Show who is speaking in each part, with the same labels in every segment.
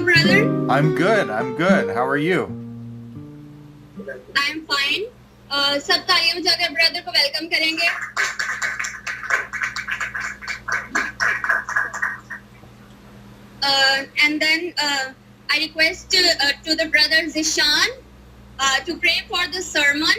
Speaker 1: you, brother?
Speaker 2: I'm good. I'm good. How are you?
Speaker 1: I'm fine. सब तालियां बजाकर brother को वेलकम करेंगे. And then I request to the brother Zishan to pray for the sermon.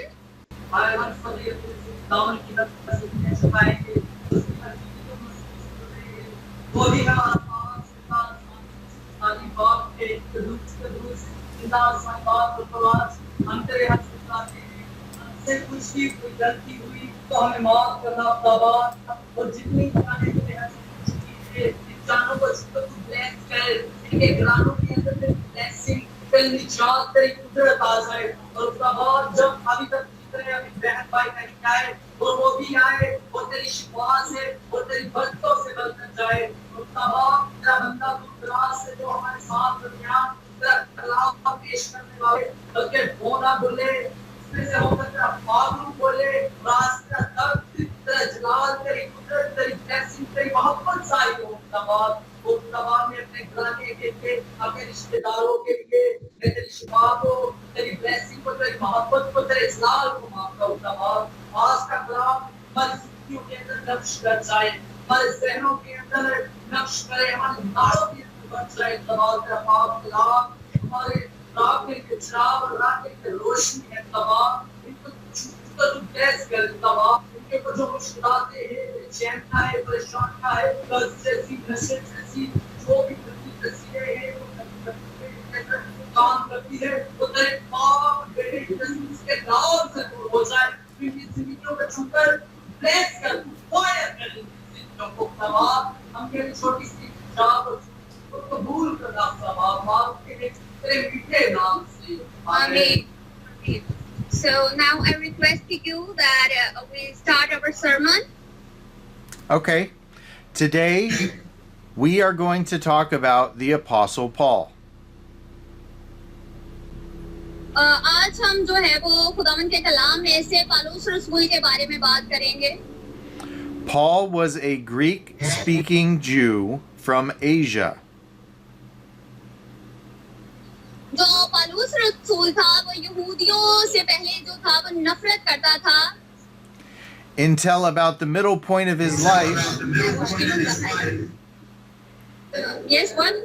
Speaker 3: से कुछ भी कोई गलती हुई तो हमें माफ करना खुदावंद और जितनी इंसानों को तू ब्लेस कर इनके घरानों के अंदर तेरी ब्लेसिंग तेरी निजात तेरी कुदरत आ जाए और खुदावंद जब अभी तक जितने अभी बहन भाई नहीं आए और वो भी आए और तेरी शिफा से और तेरी बरकतों से बरकत जाए और खुदावंद तेरा बंदा दूर से जो हमारे साथ दरमियान तेरा कलाम पेश करने वाले बल्कि बोला बोले से होकर तेरा मालूम बोले रास्ता तक तेरा जलाल तेरी कुदरत तेरी ब्लेसिंग तेरी मोहब्बत सारी हो खुदावंद में अपने घराने के लिए अपने रिश्तेदारों के लिए तेरी शिफा को तेरी ब्लेसिंग को तेरी मोहब्बत को तेरे जलाल को मांगता हूं खुदावंद आज का कलाम हमारी जिंदगियों के अंदर नक्श कर जाए हमारे जहनों के अंदर नक्श करे हमारे नाड़ों के अंदर बन जाए खुदावंद तेरा पाक कलाम हमारे राह के चिराग और राह के रोशनी है तमाम इनको तू ब्लेस कर तमाम इनके ऊपर जो मुश्किलातें हैं चैन का है परेशान का है कर्ज जैसी नशे जैसी जो भी तस्वीरें हैं वो काम करती है वो तेरे पाप बेटे के नाम से हो जाए क्योंकि जिंदगियों को छूकर ब्लेस कर फायर कर जिंदगियों को तमाम हम के छोटी सी जान को कबूल करना तमाम मांग के
Speaker 1: Amen. So now I request you that we start our sermon.
Speaker 2: Okay. Today we are going to talk about the Apostle Paul.
Speaker 1: आज हम जो है वो खुदावंद के कलाम में से पौलुस रसूल के बारे में बात करेंगे.
Speaker 2: Paul was a Greek-speaking Jew from Asia.
Speaker 1: जो पौलुस रसूल था वो यहूदियों से पहले जो था वो नफरत करता था.
Speaker 2: Until about the middle point of his life,
Speaker 1: Yes, what?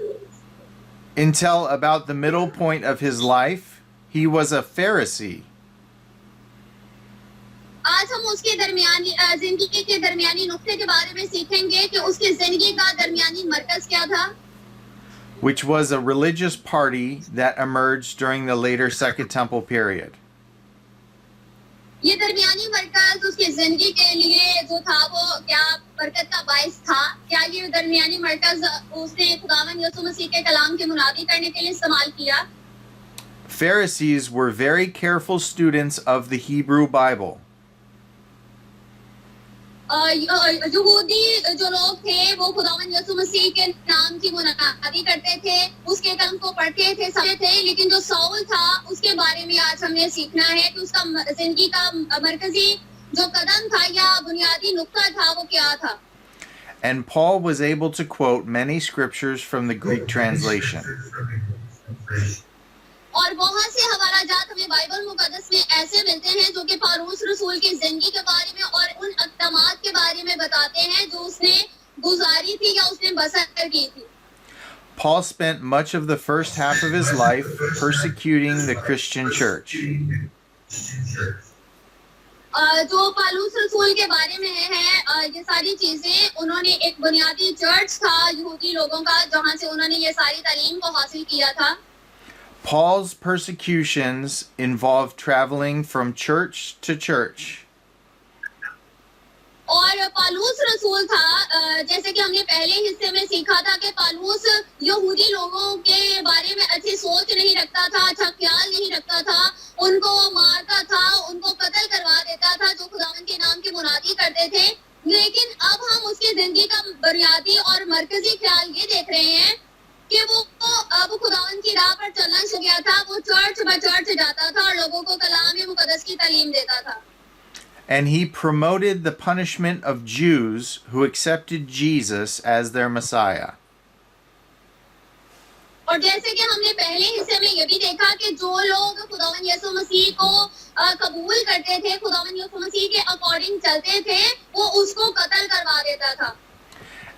Speaker 2: until about the middle point of his life, he was a Pharisee.
Speaker 1: आज हम उसके दरमियानी जिंदगी के दरमियानी नुक्ते के बारे में सीखेंगे कि उसकी जिंदगी का दरमियानी मरकज क्या था.
Speaker 2: Which was a religious party that emerged during the later Second Temple period.
Speaker 1: ये दरमियानी मरकज उसकी जिंदगी के लिए जो था वो क्या बरकत का बाइस था. क्या ये दरमियानी मरकज उसने खुदावंद यीशु मसीह के कलाम की मुनादी करने के लिए इस्तेमाल किया.
Speaker 2: Pharisees were very careful students of the Hebrew Bible.
Speaker 1: यहूदी जो लोग थे वो खुदावंद यीशु मसीह के नाम की मुनादी करते थे, उसके कलम को पढ़ते थे, समझते थे. लेकिन जो साउल था उसके बारे में आज हमने सीखना है कि उसका जिंदगी का मरकजी जो कदम था या बुनियादी नुक्ता था वो क्या था.
Speaker 2: And Paul was able to quote many scriptures from the Greek translation.
Speaker 1: और बहुत से हवाला जात हमें बाइबल मुकद्दस में ऐसे मिलते हैं जो कि पौलुस रसूल की जिंदगी के बारे में और उन अक़दामात के बारे में बताते हैं जो उसने गुजारी थी या उसने बसर की थी.
Speaker 2: Paul spent much of the first half of his life persecuting the Christian church.
Speaker 1: जो पौलुस रसूल के बारे में है ये सारी चीजें उन्होंने एक बुनियादी चर्च था यहूदी लोगों का जहां से उन्होंने ये सारी तालीम को हासिल किया था.
Speaker 2: Paul's persecutions involved traveling from church to church.
Speaker 1: और पौलुस रसूल था जैसे कि हमने पहले हिस्से में सीखा था कि पौलुस यहूदी लोगों के बारे में अच्छी सोच नहीं रखता था, अच्छा ख्याल नहीं रखता था, उनको मारता था, उनको कत्ल करवा देता था जो खुदावंद के नाम की मुनादी करते थे. लेकिन अब हम उसकी जिंदगी का बुनियादी और मरकजी ख्याल ये देख रहे हैं कि वो अब खुदावंद की राह पर चलना शुरू किया था. वो चर्च बाय चर्च जाता था और लोगों को कलाम मुकद्दस की तालीम देता था.
Speaker 2: And he promoted the punishment of Jews who accepted Jesus as their Messiah.
Speaker 1: और जैसे कि हमने पहले हिस्से में ये भी देखा कि जो लोग खुदावन यीशु मसीह को कबूल करते थे, खुदावन यीशु मसीह के अकॉर्डिंग चलते थे, वो उसको कत्ल करवा देता था।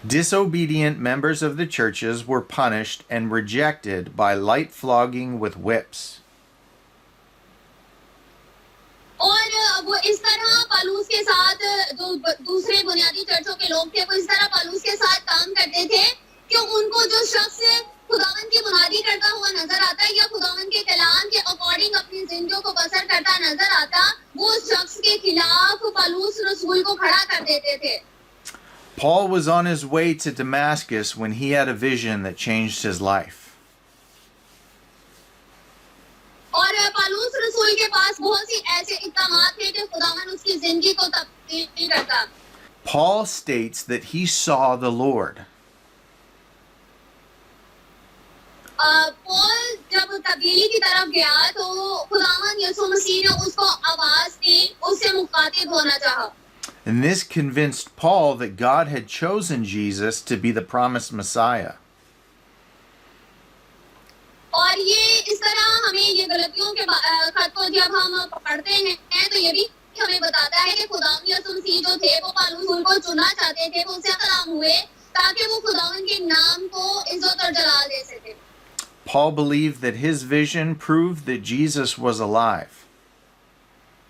Speaker 2: Disobedient members of the churches were punished and rejected by light flogging with whips.
Speaker 1: और वो इस तरह पालूस के साथ जो दूसरे बुनियादी चर्चों के लोग थे, वो इस तरह पालूस के साथ काम करते थे कि उनको जो शख्स खुदावन की मुनादी करता हुआ नजर आता है या खुदावन के कलाम के अकॉर्डिंग अपनी जिंदगियों को बसर करता नजर आता, वो उस शख्स के खिलाफ पालूस रसूल को खड़ा कर देते थे।
Speaker 2: Paul was on his way to Damascus when he had a vision that changed his life.
Speaker 1: और पालूस रसूल के पास बहुत सी ऐसे इक़दामात थे कि खुदावन उसकी जिंदगी को तब्दील करता।
Speaker 2: Paul states that he saw the Lord.
Speaker 1: Paul जब तब्दीली की तरफ गया तो खुदावन यीशु मसीह ने उसको आवाज दी, उससे मुखातिब होना चाहा।
Speaker 2: And this convinced Paul that God had chosen Jesus to be the promised Messiah.
Speaker 1: और ये इस तरह हमें ये गलतियों के खत को जब हम पढ़ते हैं तो ये भी हमें बताता है कि खुदावन यीशु मसीह जो थे वो पालूस को चुनना चाहते थे, वो उससे कलाम हुए ताकि वो खुदावन के नाम को इज्जत और जलाल दे सके।
Speaker 2: Paul believed that his vision proved that Jesus was alive.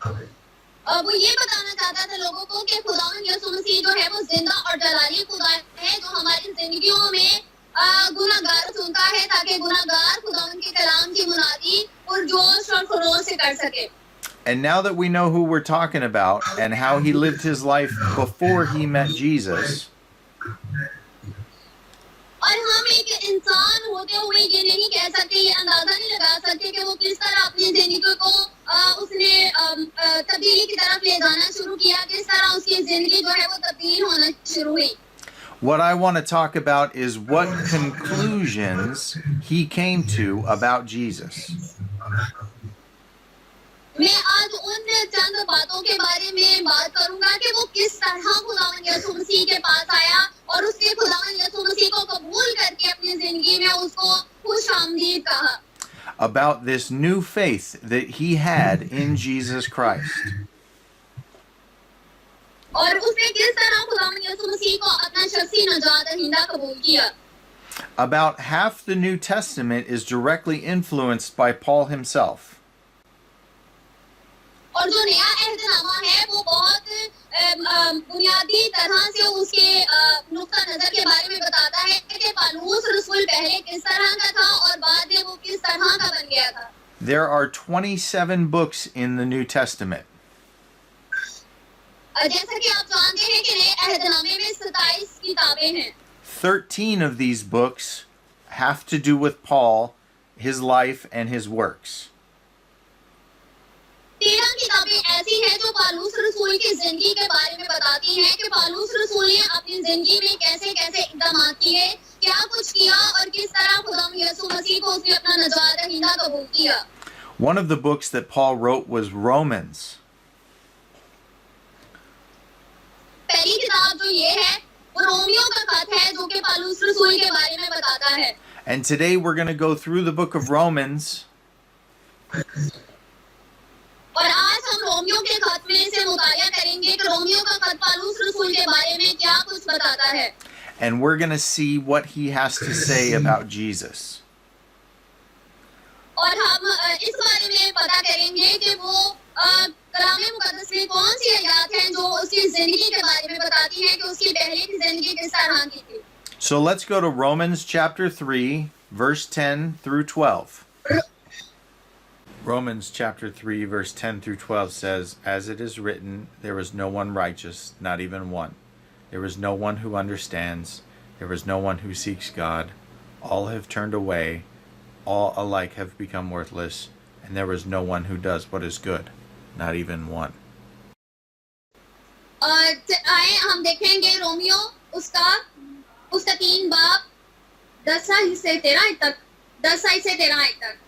Speaker 1: वो ये बताना चाहता था लोगों को कि खुदावन यीशु मसीह जो है वो जिंदा और जलाली खुदा है जो हमारी जिंदगियों में गुनाहगार चुनता है ताकि गुनाहगार खुदावन के कलाम की मुनादी और जोश और खरोश से कर सके।
Speaker 2: And now that we know who we're talking about and how he lived his life before he met Jesus,
Speaker 1: और हम एक इंसान होते हुए ये नहीं कह सकते, ये अंदाजा नहीं लगा सकते कि वो किस तरह अपनी जिंदगी को उसने तब्दीली की तरफ ले जाना शुरू किया, किस तरह उसकी जिंदगी जो है वो तब्दील होना शुरू हुई।
Speaker 2: what I want to talk about is what conclusions he came to about Jesus.
Speaker 1: मैं आज उन चंद बातों के बारे में बात करूंगा कि वो किस तरह खुदावन यीशु मसीह के पास आया और उसने खुदावन यीशु मसीह को कबूल करके अपनी जिंदगी में उसको खुशामदीद कहा।
Speaker 2: About this new faith that he had in Jesus Christ.
Speaker 1: और उसने किस तरह खुदावन यीशु मसीह को अपना शख्सी नजात दहिंदा कबूल किया।
Speaker 2: About half the New Testament is directly influenced by Paul himself.
Speaker 1: और जो नया अहदनामा है वो बहुत बुनियादी तरह से उसके नुक्ता नजर के बारे में बताता है कि पालूस रसूल पहले किस तरह का था और बाद में वो किस तरह का बन गया था।
Speaker 2: There are 27 books in the New Testament.
Speaker 1: जैसा कि आप जानते हैं कि नए अहदनामे में 27 किताबें हैं।
Speaker 2: 13 of these books have to do with Paul, his life, and his works.
Speaker 1: 13 किताबें ऐसी हैं जो पालूस रसूल की जिंदगी के बारे में बताती हैं कि पालूस रसूल ने अपनी जिंदगी में कैसे कैसे इक़दाम किए, क्या कुछ किया और किस तरह खुदावन यीशु मसीह को उसने अपना नजात दहिंदा कबूल किया।
Speaker 2: One of the books that Paul wrote was Romans.
Speaker 1: पहली किताब जो ये है वो रोमियो का खत है जो कि पालूस रसूल के बारे में बताता है।
Speaker 2: And today we're going to go through the book of Romans.
Speaker 1: और आज हम रोमियो के खत में से मुतालिया करेंगे कि रोमियो का खत पालूस रसूल के बारे में क्या कुछ बताता है।
Speaker 2: And we're going to see what he has to say about Jesus.
Speaker 1: और हम इस बारे में पता करेंगे कि वो कलाम मुकद्दस में कौन सी आयत हैं जो उसकी जिंदगी के बारे में बताती हैं कि उसकी पहले की जिंदगी किस तरह की थी।
Speaker 2: So let's go to Romans chapter 3, verse 10 through 12. Romans chapter 3, verse 10 through 12 says, "As it is written, there is no one righteous, not even one. There is no one who understands. There is no one who seeks God. All have turned away. All alike have become worthless. And there is no one who does what is good, not even one."
Speaker 1: आए हम देखेंगे Romeo उसका 3 बाब 10 से 13 तक 10 से 13 तक।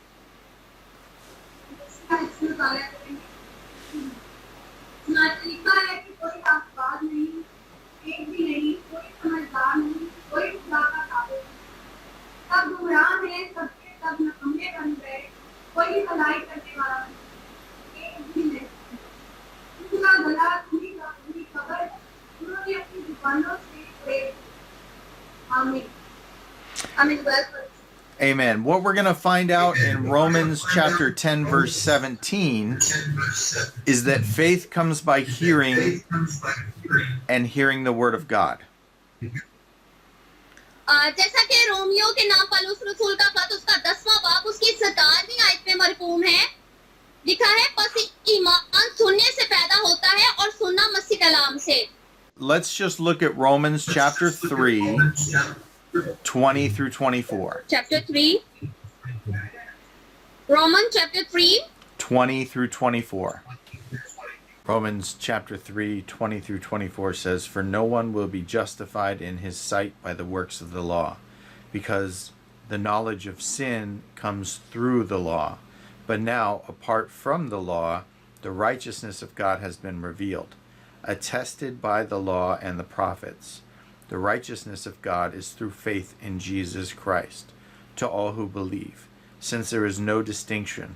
Speaker 4: लिखा है कि कोई अखबार नहीं, एक भी नहीं, कोई समझदार नहीं, कोई खुदा का ताबे नहीं। सब गुमराह हैं, सब 1 से 8. Amen. Amen. Well,
Speaker 2: Amen. What we're going to find out in Romans chapter 10, verse 17 is that faith comes by hearing and hearing the word of God.
Speaker 1: जैसा कि रोमियो के नाम पौलुस रसूल का पत्र उसका 10वां बाब उसकी 17वीं आयत में मरकूम है, लिखा है बस ईमान सुनने से पैदा होता है और सुनना मसीह कलाम से.
Speaker 2: Let's just look at Romans chapter 3, 20 through 24.
Speaker 1: Chapter 3, Romans chapter 3,
Speaker 2: 20 through 24. Romans chapter 3, 20 through 24 says, "For no one will be justified in his sight by the works of the law, because the knowledge of sin comes through the law. But now, apart from the law, the righteousness of God has been revealed, attested by the law and the prophets. The righteousness of God is through faith in Jesus Christ, to all who believe, since there is no distinction.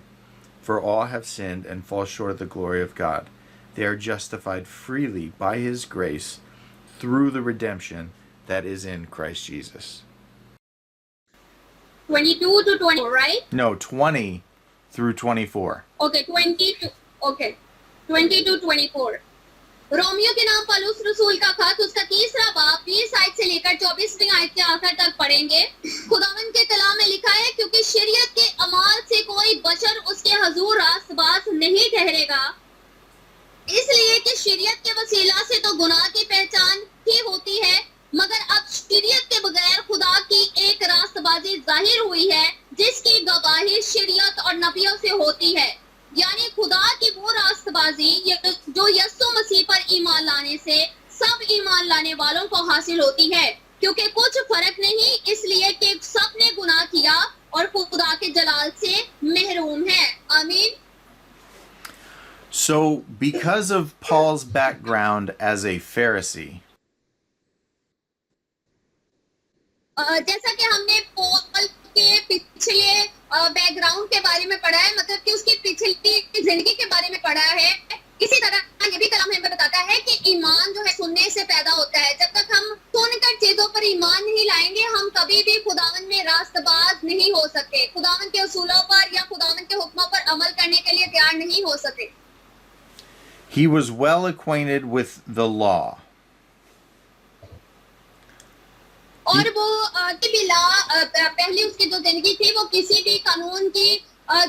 Speaker 2: For all have sinned and fall short of the glory of God. They are justified freely by his grace through the redemption that is in Christ Jesus."
Speaker 1: 22 to 24, right?
Speaker 2: No, 20 through 24.
Speaker 1: Okay, 20 to 24. Romeo के नाम पौलुस रसूल का खत उसका 3रा बाब 20 आयत से लेकर 24वीं आयत के आखिर तक पढ़ेंगे. खुदावंद के कलाम में लिखा है, क्योंकि शरीयत के अमाल से कोई बशर उसके हजूर रास्तबाज नहीं ठहरेगा, इसलिए कि शरीयत के वसीला से तो गुनाह की पहचान ही होती है, मगर अब शरीयत के बगैर खुदा की एक रास्तबाजी जाहिर हुई है, जिसकी गवाही शरीयत और नबियों से होती है, यानी खुदा की वो रास्तबाजी जो यीशु मसीह पर ईमान लाने से सब ईमान लाने वालों को हासिल होती है, क्योंकि कुछ फर्क नहीं, इसलिए कि सब ने गुनाह किया और खुदा के जलाल से महरूम है. आमीन.
Speaker 2: So, because of Paul's background as a Pharisee,
Speaker 1: जैसा कि हमने पॉल के पिछले बैकग्राउंड के बारे में पढ़ा है, मतलब कि उसकी पिछली जिंदगी के बारे में पढ़ा है, इसी तरह ये भी कलाम हमें बताता है कि ईमान जो है सुनने से पैदा होता है. जब तक हम सुनकर चीजों पर ईमान नहीं लाएंगे, हम कभी भी खुदावन में रास्तबाज नहीं हो सकते, खुदावन के उसूलों पर या खुदावन के हुक्मों पर अमल करने के लिए तैयार नहीं हो सकते.
Speaker 2: he was well acquainted with the law.
Speaker 1: और वो पहले उसकी जो जिंदगी थी वो किसी भी कानून की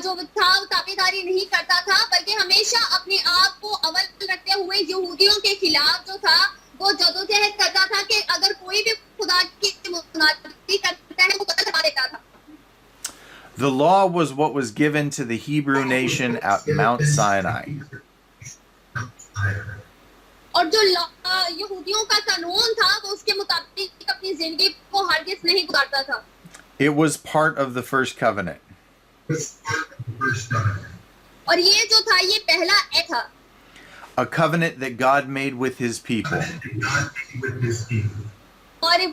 Speaker 1: जो था ताबेदारी नहीं करता था, बल्कि हमेशा अपने आप को अव्वल रखते हुए यहूदियों के खिलाफ जो था वो जदोजहद करता था कि अगर कोई भी खुदा की मुनाफी करता है वो कत्ल करा देता था.
Speaker 2: The law was what was given to the Hebrew nation at Mount Sinai.
Speaker 1: और जो यहूदियों का कानून था वो उसके मुताबिक अपनी जिंदगी को हरगिज़ नहीं गुजारता था.
Speaker 2: It was part of the first covenant.
Speaker 1: और ये जो था ये पहला ए था.
Speaker 2: A covenant that God made with his people.
Speaker 1: और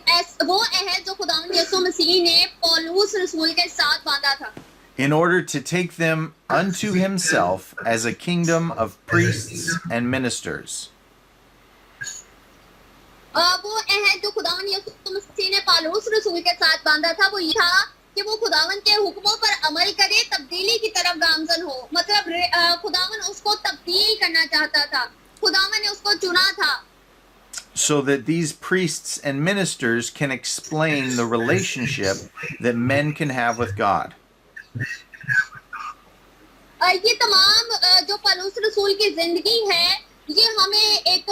Speaker 1: वो है जो खुदावंद यीशु मसीह ने पौलुस रसूल के साथ बांधा था.
Speaker 2: In order to take them unto himself as a kingdom of priests and ministers.
Speaker 1: वो है जो खुदावंद यीशु मसीह ने पौलुस रसूल के साथ बांधा था, वो ये था कि वो खुदावंद के हुक्मों पर अमल करे, तब्दीली की तरफ गामजन हो. मतलब खुदावंद उसको तब्दील करना चाहता था, खुदावंद ने उसको चुना था.
Speaker 2: So that these priests and ministers can explain the relationship that men can have with God.
Speaker 1: ये तमाम जो पौलुस रसूल की जिंदगी है, ये हमें एक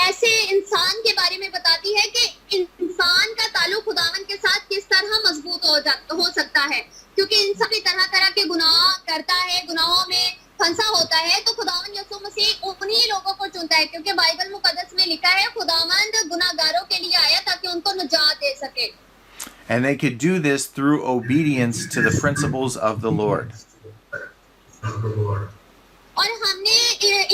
Speaker 1: ऐसे इंसान के बारे में बताती है कि इंसान का ताल्लुक खुदावंद के साथ किस तरह मजबूत हो सकता है, क्योंकि इंसान भी तरह तरह के गुनाह करता है, गुनाहों में फंसा होता है, तो खुदावंद यीशु मसीह उन्हीं लोगों को चुनता है, क्योंकि बाइबल मुकद्दस में लिखा है खुदावंद गुनाहगारों के लिए आया ताकि उनको निजात दे सके.
Speaker 2: And they could do this through obedience to the principles of the Lord.
Speaker 1: और हमने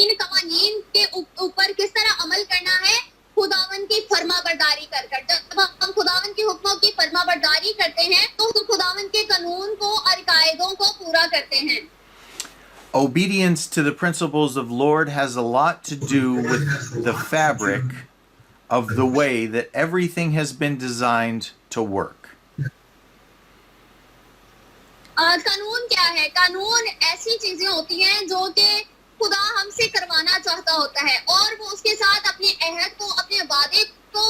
Speaker 1: इन कवानीन के ऊपर किस तरह अमल करना है, खुदावन की फरमाबरदारी कर कर. जब हम खुदावन के हुक्मों की फरमाबरदारी करते हैं तो खुदावन के कानून को और कायदों को पूरा करते हैं.
Speaker 2: Obedience to the principles of Lord has a lot to do with the fabric of the way that everything has been designed to work.
Speaker 1: कानून क्या है? कानून ऐसी चीजें होती हैं जो कि खुदा हमसे करवाना चाहता होता है और वो उसके साथ अपने अहद को, अपने वादे को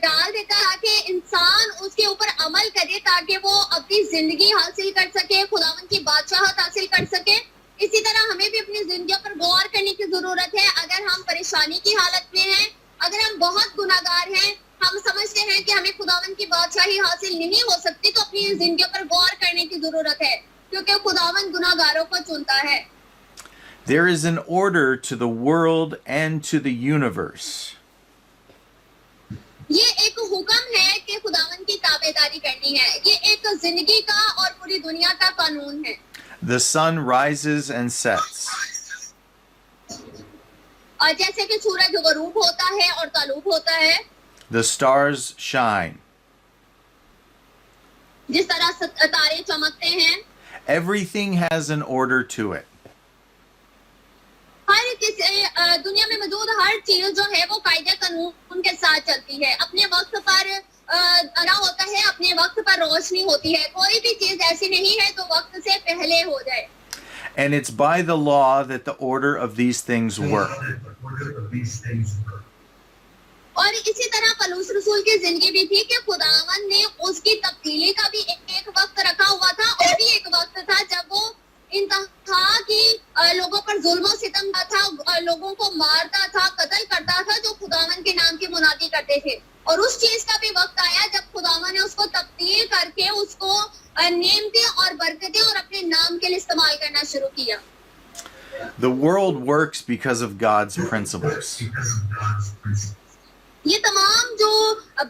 Speaker 1: डाल देता है ताकि इंसान उसके ऊपर अमल करे, ताकि वो अपनी जिंदगी हासिल कर सके, खुदावन की बादशाहत हासिल कर सके। इसी तरह हमें भी अपनी जिंदगी पर गौर करने की जरूरत है। अगर हम परेशानी की हालत में हैं, अगर हम बहुत गुनाहगार हैं, हम समझते हैं कि हमें खुदावन की बादशाही हासिल नहीं हो सकती, तो अपनी जिंदगी पर गौर करने की जरूरत है, क्योंकि खुदावन गुनाहगारों को चुनता है।
Speaker 2: There is an order to the world and to the universe.
Speaker 1: ये एक हुक्म है कि खुदावन की ताबेदारी करनी है। ये एक जिंदगी का और पूरी दुनिया का कानून है।
Speaker 2: The sun rises and sets.
Speaker 1: और जैसे कि सूरज गरूब होता है और तालूब होता है,
Speaker 2: The stars shine.
Speaker 1: जिस तरह तारे चमकते हैं,
Speaker 2: Everything has an order to it.
Speaker 1: हर किसी दुनिया में मौजूद हर चीज जो है वो कायदे कानून के साथ चलती है। अपने वक्त पर अना होता है, अपने वक्त पर रोशनी होती है। कोई भी चीज ऐसी नहीं है जो वक्त से पहले हो जाए।
Speaker 2: And it's by the law that the order of these things work.
Speaker 1: और इसी तरह पलूस रसूल की जिंदगी भी थी कि खुदावन ने उसकी तब्दीली का भी एक वक्त रखा हुआ था, और भी एक वक्त था जब वो इंतहा की लोगों पर जुल्म और सितम था, लोगों को मारता था, कत्ल करता था जो खुदावन के नाम की मुनादी करते थे। और उस चीज का भी वक्त आया जब खुदावन ने उसको तब्दील करके उसको नेमतें और बरकतें और अपने नाम के लिए इस्तेमाल करना शुरू किया।
Speaker 2: The world works because of God's principles.
Speaker 1: ये तमाम जो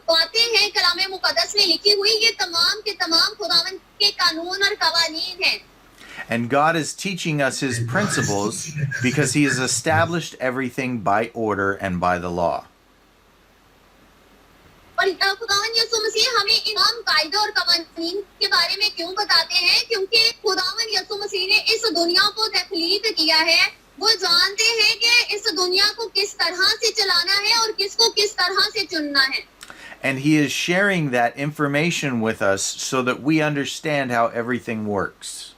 Speaker 1: बातें हैं कलाम मुकद्दस में लिखी हुई, ये तमाम के तमाम खुदावन के कानून और कवानीन हैं।
Speaker 2: And God is teaching us his principles because he has established everything by order and by the law.
Speaker 1: और खुदावन यीशु मसीह हमें इमाम कायदे और कवानीन के बारे में क्यों बताते हैं? क्योंकि खुदावन यीशु मसीह ने इस दुनिया को तख्लीक किया है। वो जानते हैं कि इस दुनिया को किस तरह से चलाना है और किसको किस तरह से चुनना है।
Speaker 2: And he is sharing that information with us so that we understand how everything works.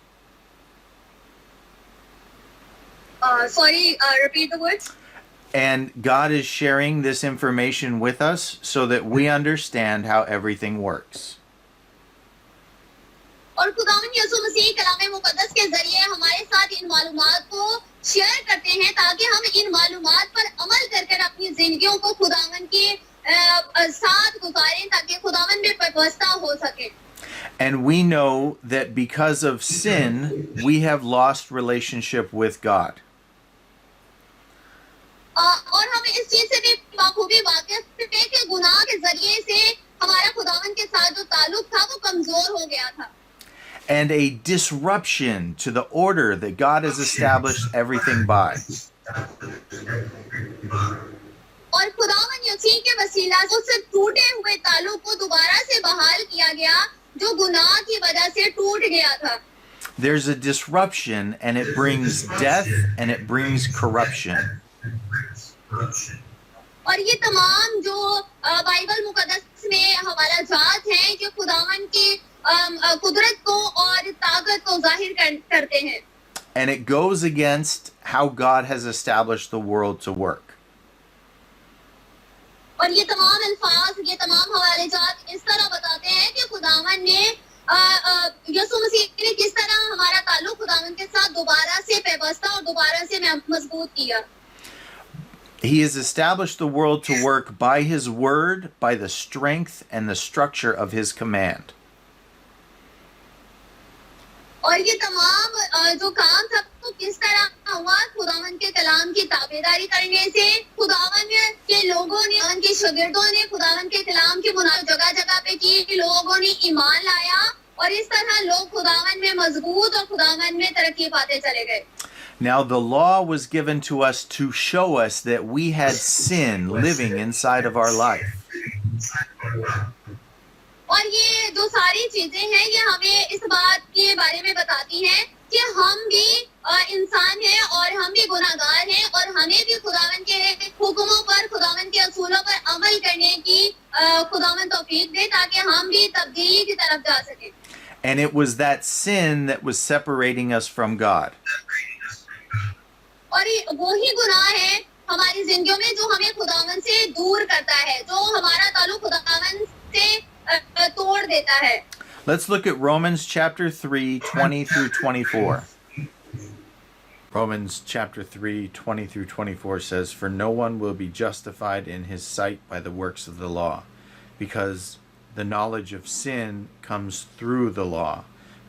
Speaker 1: Repeat the words.
Speaker 2: And God is sharing this information with us so that we understand how everything works.
Speaker 1: और खुदावन यीशु मसीह कलाम मुकद्दस के जरिए हमारे साथ इन मालूमात को share करते हैं ताकि हम इन मालूमात पर अमल कर अपनी जिंदगियों को खुदावन के साथ गुजारें, ताकि खुदावन में व्यवस्था हो सके।
Speaker 2: And we know that because of sin, we have lost relationship with God.
Speaker 1: और हम इस चीज से भी बाखूबी वाकिफ थे कि गुनाह के जरिए से हमारा खुदावन के साथ जो ताल्लुक था वो कमजोर हो गया था।
Speaker 2: And a disruption to the order that God has established everything by.
Speaker 1: और खुदावन यीशु के वसीला से उस टूटे हुए ताल्लुक को दोबारा से बहाल किया गया जो गुनाह की वजह से टूट गया था।
Speaker 2: There's a disruption and it brings death and it brings corruption.
Speaker 1: और ये तमाम जो बाइबल मुकद्दस में हवाला जात हैं जो खुदावन की कुदरत को और ताकत को जाहिर करते हैं।
Speaker 2: And it goes against how God has established the world to work.
Speaker 1: और ये तमाम अल्फाज, ये तमाम हवाले जात इस तरह बताते हैं कि खुदावन ने यीशु मसीह ने किस तरह हमारा ताल्लुक खुदावन के साथ दोबारा से पेवस्ता और दोबारा से मजबूत किया।
Speaker 2: He has established the world to work by his word, by the strength and the structure of his command.
Speaker 1: और ये तमाम जो काम था वो किस तरह हुआ? खुदावन के कलाम की ताबेदारी करने से, खुदावन के लोगों ने, उनके शागिर्दों ने खुदावन के कलाम की मुनाफत जगह जगह पे की, लोगों ने ईमान लाया और इस तरह लोग खुदावन में मजबूत और खुदावन में तरक्की पाते चले गए।
Speaker 2: Now the law was given to us to show us that we had sin living inside of our life.
Speaker 1: और ये जो सारी चीजें हैं ये हमें इस बात के बारे में बताती हैं कि हम भी इंसान हैं और हम भी गुनाहगार हैं और हमें भी खुदावन के हुक्मों पर, खुदावन के असूलों पर खुदावन तौफीक दे ताकि हम भी तब्दीली की तरफ जा सकें।
Speaker 2: And it was that sin that was separating us from God.
Speaker 1: और वो ही गुनाह है हमारी जिंदगियों में जो हमें खुदावन से दूर करता है, जो हमारा ताल्लुक खुदावन से तोड़ देता है।
Speaker 2: Let's look at Romans chapter 3, 20 through 24. Romans chapter 3, 20 through 24 says, "For no one will be justified in his sight by the works of the law, because the knowledge of sin comes through the law.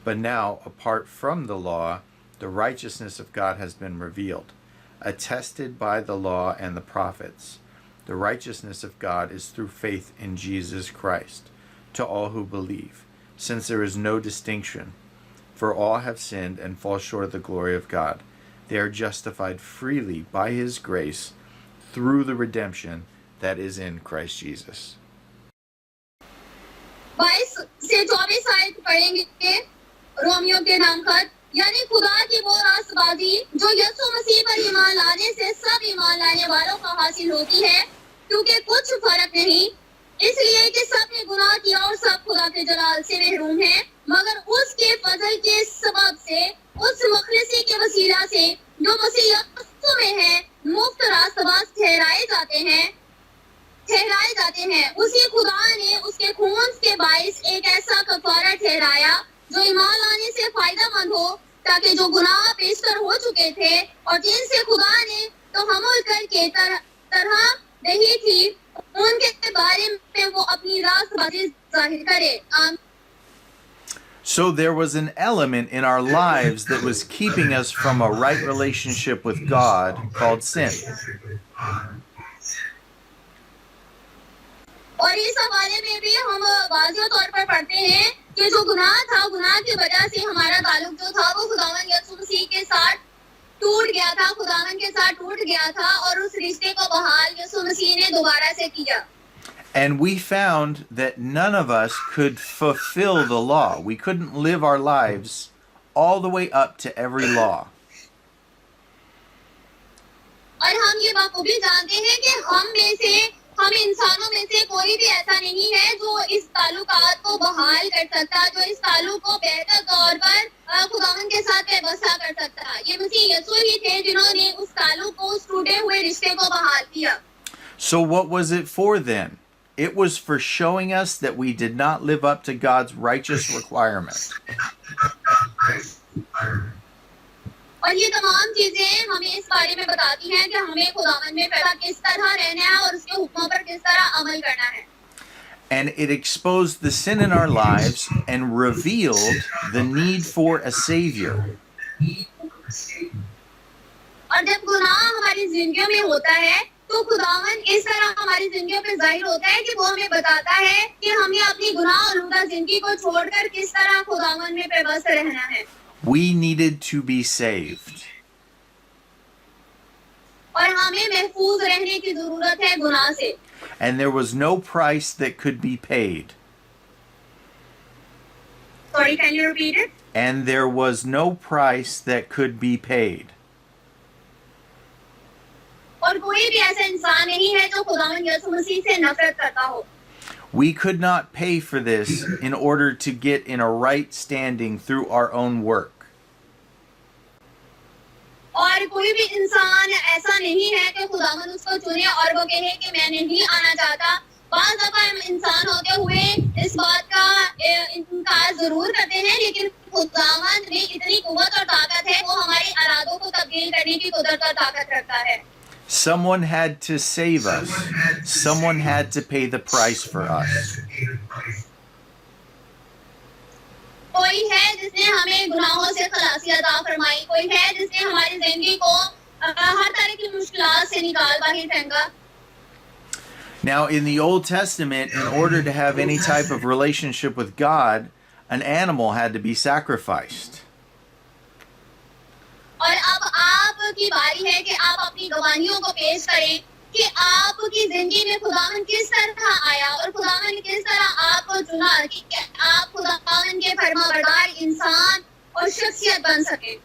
Speaker 2: But now, apart from the law, the righteousness of God has been revealed, attested by the law and the prophets. The righteousness of God is through faith in Jesus Christ, to all who believe, since there is no distinction. For all have sinned and fall short of the glory of God. They are justified freely by his grace through the redemption that is in Christ Jesus."
Speaker 1: 22 से 24 आयत पढ़ेंगे Romeo के नाम खत, यानी खुदा की वो रास्तबाजी जो यीशु मसीह पर ईमान लाने से सब ईमान लाने वालों को हासिल होती है, क्योंकि कुछ फर्क नहीं, इसलिए कि सब ने गुनाह किया और सब खुदा के जलाल से महरूम हैं, मगर उसके फजल के सबब से, उस मुखलिसी के वसीला से जो मसीह यीशु में है, मुफ्त रास्तबाज ठहराए जाते हैं। उसी खुदा ने उसके खून के बाइस एक ऐसा कफारा ठहराया जो ईमान लाने से फायदेमंद हो, ताकि जो गुनाह पेशतर हो चुके थे और जिनसे खुदा ने तहम्मुल करके तरह दही थी, उनके बारे में वो अपनी रास्तबाजी जाहिर करे।
Speaker 2: So there was an element in our lives that was keeping us from a right relationship with God called sin.
Speaker 1: और इस हवाले में भी हम वाज़ेह तौर पर पढ़ते हैं कि जो गुनाह था, गुनाह की वजह से हमारा ताल्लुक जो था वो खुदावन यीशु मसीह के साथ टूट गया था, खुदावन के साथ टूट गया था, और उस रिश्ते को बहाल यीशु मसीह ने दोबारा से किया।
Speaker 2: And we found that none of us could fulfill the law. We couldn't live our lives all the way up to every law.
Speaker 1: और हम ये बखूबी जानते हैं कि हम इंसानों में से कोई भी ऐसा नहीं है जो इस ताल्लुकात को बहाल कर सकता, जो इस ताल्लुक को बेहतर तौर पर खुदावन के साथ व्यवस्था कर सकता। ये मसीह यीशु ही थे जिन्होंने उस ताल्लुक को, उस टूटे हुए रिश्ते को बहाल किया।
Speaker 2: So what was it for then? It was for showing us that we did not live up to God's righteous requirement.
Speaker 1: और ये तमाम चीजें हमें इस बारे में बताती हैं कि हमें खुदावन में पैदा किस तरह रहना है और उसके हुक्मों पर किस तरह अमल करना है।
Speaker 2: And it exposed the sin in our lives and revealed the need for a savior.
Speaker 1: और जब गुनाह हमारी जिंदगियों में होता है तो खुदावन इस तरह हमारी जिंदगियों पे जाहिर होता है कि वो हमें बताता है कि हमें अपनी गुनाह आलूदा जिंदगी को छोड़कर किस तरह खुदावन में पेवस्त रहना है।
Speaker 2: We needed to be saved.
Speaker 1: और हमें महफूज रहने की जरूरत है गुनाह से।
Speaker 2: And there was no price that could be paid.
Speaker 1: Sorry, can you repeat it?
Speaker 2: And there was no price that could be paid.
Speaker 1: और कोई भी ऐसा इंसान नहीं है जो खुदावन यीशु मसीह से नफरत करता हो।
Speaker 2: We could not pay for this in order to get in a right standing through our own work.
Speaker 1: और कोई भी इंसान ऐसा नहीं है कि खुदावन उसको चुने और वो कहे कि मैं नहीं आना चाहता। बाज़ दफा हम इंसान होते हुए इस बात का इनकार जरूर करते हैं, लेकिन खुदावन में इतनी कुव्वत और ताकत है, वो हमारे इरादों को तब्दील करने की कुदरत और ताकत रखता है।
Speaker 2: Someone had to save us. Someone had to pay the price for us.
Speaker 1: कोई है जिसने हमें गुनाहों से खलासी अता फरमाई, कोई है जिसने हमारी जिंदगी को हर तरह की मुश्किलात से निकाल बाहर फेंका।
Speaker 2: Now, in the Old Testament, in order to have any type of relationship with God, an animal had to be sacrificed.
Speaker 1: और अब आपकी बारी है कि आप अपनी गवाहियों को पेश करें कि आपकी जिंदगी में खुदावन किस तरह आया और खुदावन किस तरह आपको चुना कि आप खुदावन के फरमाबरदार इंसान और शख्सियत बन सके।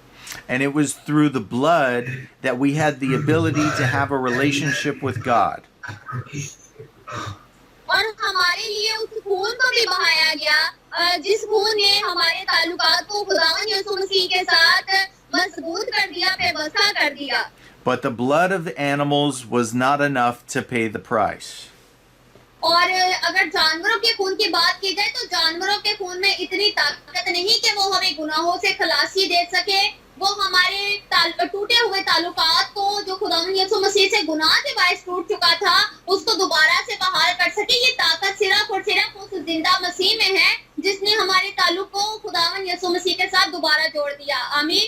Speaker 2: And it was through the blood that we had the ability to have a relationship with God.
Speaker 1: और हमारे लिए उस खून को भी बहाया गया जिस खून ने हमारे ताल्लुकात को खुदावंद यीशु मसीह के साथ मजबूत कर दिया, बेबसा कर दिया।
Speaker 2: But the blood of the animals was not enough to pay the price.
Speaker 1: और अगर जानवरों के खून की बात की जाए तो जानवरों के खून में इतनी ताकत नहीं कि वो हमें गुनाहों से खलासी दे सके, वो हमारे टूटे हुए ताल्लुकात को जो खुदावंद यीशु मसीह से गुनाह के बायस टूट चुका था उसको दोबारा से बहाल कर सके। ये ताकत सिर्फ और सिर्फ उस जिंदा मसीह में है जिसने हमारे ताल्लुक को खुदावंद यीशु मसीह के साथ दोबारा जोड़ दिया। आमीन।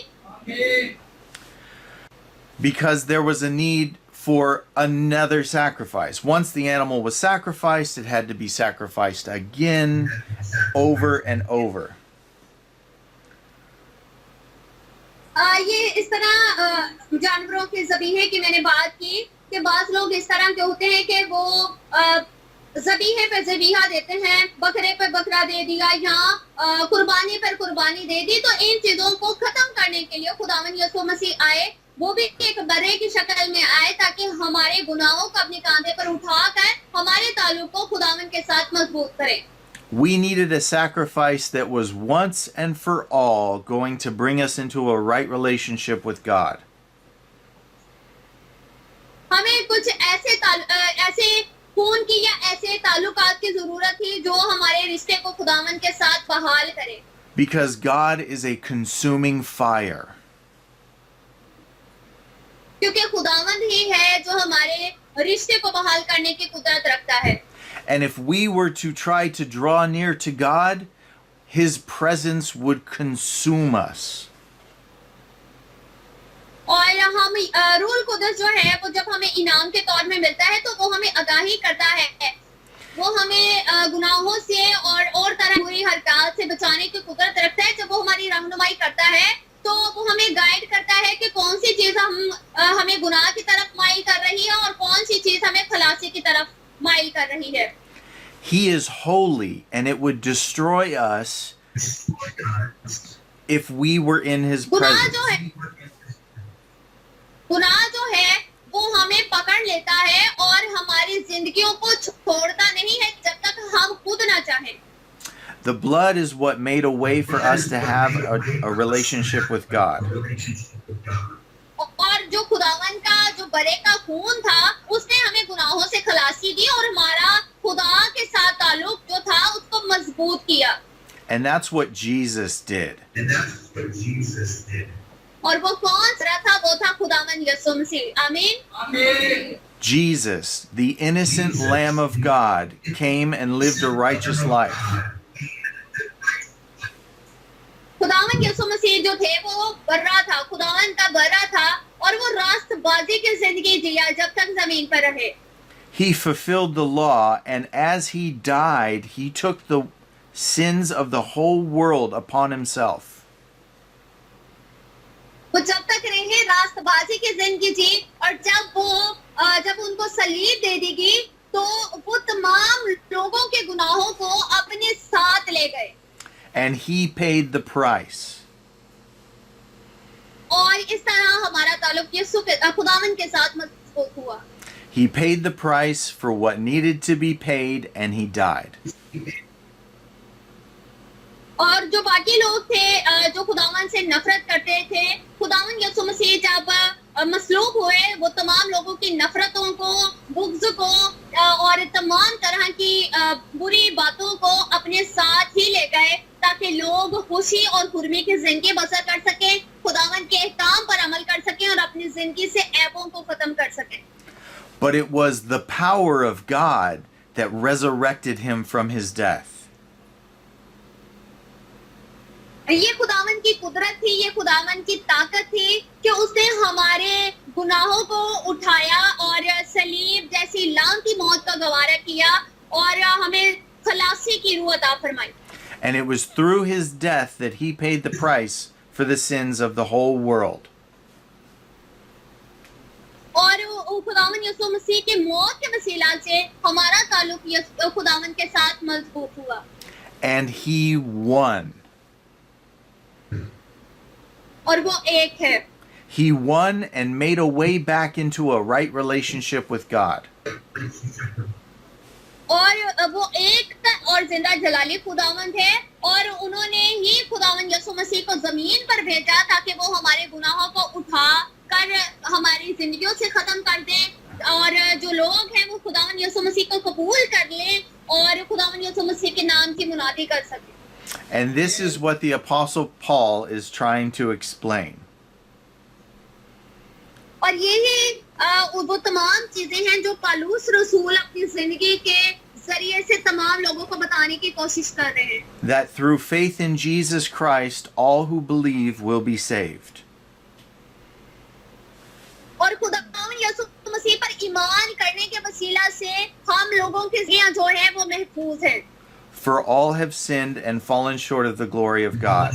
Speaker 2: Because there was a need for another sacrifice. Once the animal was sacrificed, it had to be sacrificed again, over and over.
Speaker 1: ये इस तरह जानवरों के ज़बीहे की मैंने बात की कि बाज़ लोग इस तरह के होते हैं कि वो ज़बीहे पे ज़बीहा देते हैं, बकरे पे बकरा दे दिया या कुर्बानी पर कुर्बानी दे दी। तो इन चीज़ों को ख़त्म करने के लिए खुदावंद यीशु मसीह आए, वो भी एक बर्रे की शक्ल में आए ताकि हमारे गुनाहों को अपने कांधे पर उठाकर हमारे ताल्लुक को खुदावंद के साथ मजबूत करें।
Speaker 2: We needed a sacrifice that was once and for all going to bring us into a right relationship with God.
Speaker 1: हमें कुछ ऐसे खून की या ऐसे ताल्लुकात की जरूरत थी जो हमारे रिश्ते को खुदावंद के साथ बहाल करे।
Speaker 2: Because God is a consuming fire.
Speaker 1: क्योंकि खुदावंद ही है जो हमारे रिश्ते को बहाल करने की कुदरत रखता है।
Speaker 2: And if we were to try to draw near to God, His presence would consume us.
Speaker 1: और हम रूल कुदस जो है वो जब हमें इनाम के तौर में मिलता है तो वो हमें आगाही करता है, वो हमें गुनाहों से और तरह बुरी हरकत से बचाने की कुदरत रखता है। जब वो हमारी रहनुमाई करता है तो वो हमें गाइड करता है कि कौन सी चीज हमें गुनाह की तरफ माइल कर रही है और कौन सी चीज हमें खलासी की तरफ माइल कर रही है।
Speaker 2: He is holy, and it would destroy us if we were in His presence.
Speaker 1: गुनाह जो है वो हमें पकड़ लेता है और हमारी जिंदगियों को छोड़ता नहीं है जब तक हम खुद ना चाहें।
Speaker 2: The blood is what made a way for us to have a relationship with God.
Speaker 1: और जो खुदावन का जो बरे का खून था उसने हमें गुनाहों से खलासी दी और हमारा खुदा के साथ ताल्लुक जो था उसको मजबूत किया।
Speaker 2: And that's what Jesus did.
Speaker 1: और वो कौन सा था? वो था खुदावन यीशु मसीह। आमीन।
Speaker 2: Jesus, the innocent Lamb of God, came and lived a righteous life.
Speaker 1: खुदावन यीशु मसीह जो थे वो बर्रा था, खुदावन का बर्रा था और वो रास्तबाजी की जिंदगी जिया जब तक जमीन पर रहे।
Speaker 2: He fulfilled the law, and as He died, He took the sins of the whole world upon Himself.
Speaker 1: वो जब तक रहे रास्तबाजी की जिंदगी जी और जब उनको सलीब दे दी गई तो वो तमाम लोगों के गुनाहों को अपने साथ ले गए।
Speaker 2: And He paid the price.
Speaker 1: और इस तरह हमारा ताल्लुक यीशु के खुदावन के साथ मजबूत हुआ।
Speaker 2: He paid the price for what needed to be paid, and He died.
Speaker 1: और जो बाकी लोग थे जो खुदावन से नफरत करते थे, खुदावन यीशु मसीह जब मसलूब हुए वो तमाम लोगों की नफरतों को, बुग़्ज़ को और तमाम तरह की बुरी बातों को अपने साथ ही ले गए ताकि लोग खुशी और खुर्मी की जिंदगी बसर कर सकें, खुदावन के अहकाम पर अमल कर सकें और अपनी जिंदगी से ऐबों को खत्म कर सकें।
Speaker 2: But it was the power of God that resurrected Him from His death.
Speaker 1: ये खुदावन की कुदरत थी, ये खुदावन की ताकत थी कि उसने हमारे गुनाहों को उठाया और सलीब जैसी लानती मौत का गवारा किया और हमें खलासी की रूह अता फरमाई।
Speaker 2: And it was through His death that He paid the price for the sins of the whole world.
Speaker 1: और खुदावन यीशु मसीह की मौत के वसीला से हमारा ताल्लुक खुदावन के साथ मजबूत हुआ।
Speaker 2: And He won.
Speaker 1: और वो एक है।
Speaker 2: He won and made a way back into a right relationship with God.
Speaker 1: और वो एक और जिंदा जलाली खुदावंद है और उन्होंने ही खुदावंद यीशु मसीह को जमीन पर भेजा ताकि वो हमारे गुनाहों को उठा कर हमारी जिंदगियों से खत्म कर दे और जो लोग हैं वो खुदावंद यीशु मसीह को कबूल कर लें और खुदावंद यीशु मसीह के नाम की मुनादी कर सकें.
Speaker 2: And this is what the Apostle Paul is trying to explain.
Speaker 1: और यही वो तमाम चीजें हैं जो पालूस रसूल अपनी जिंदगी के जरिए से तमाम लोगों को बताने की कोशिश कर रहे हैं.
Speaker 2: That through faith in Jesus Christ, all who believe will be saved.
Speaker 1: और खुदावंद यीशु मसीह पर ईमान करने के वसीला से हम लोगों की जिंदगियां जो है वो महफूज हैं.
Speaker 2: For all have sinned and fallen short of the glory of God.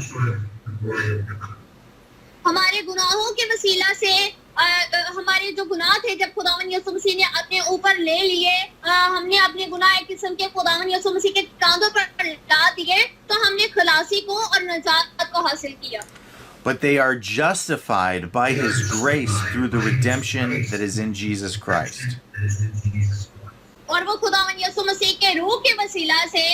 Speaker 1: हमारे गुनाहों के वसीला से हमारे जो गुनाह थे जब खुदावंद यीशु मसीह ने अपने ऊपर ले लिए, हमने अपने गुनाह एक किस्म के खुदावंद यीशु मसीह के कांधों पर ला दिए तो हमने खलासी को और नजात को हासिल किया.
Speaker 2: But they are justified by His grace through the redemption that is in Jesus Christ.
Speaker 1: और वो खुदावंद यीशु मसीह के रूह के वसीला से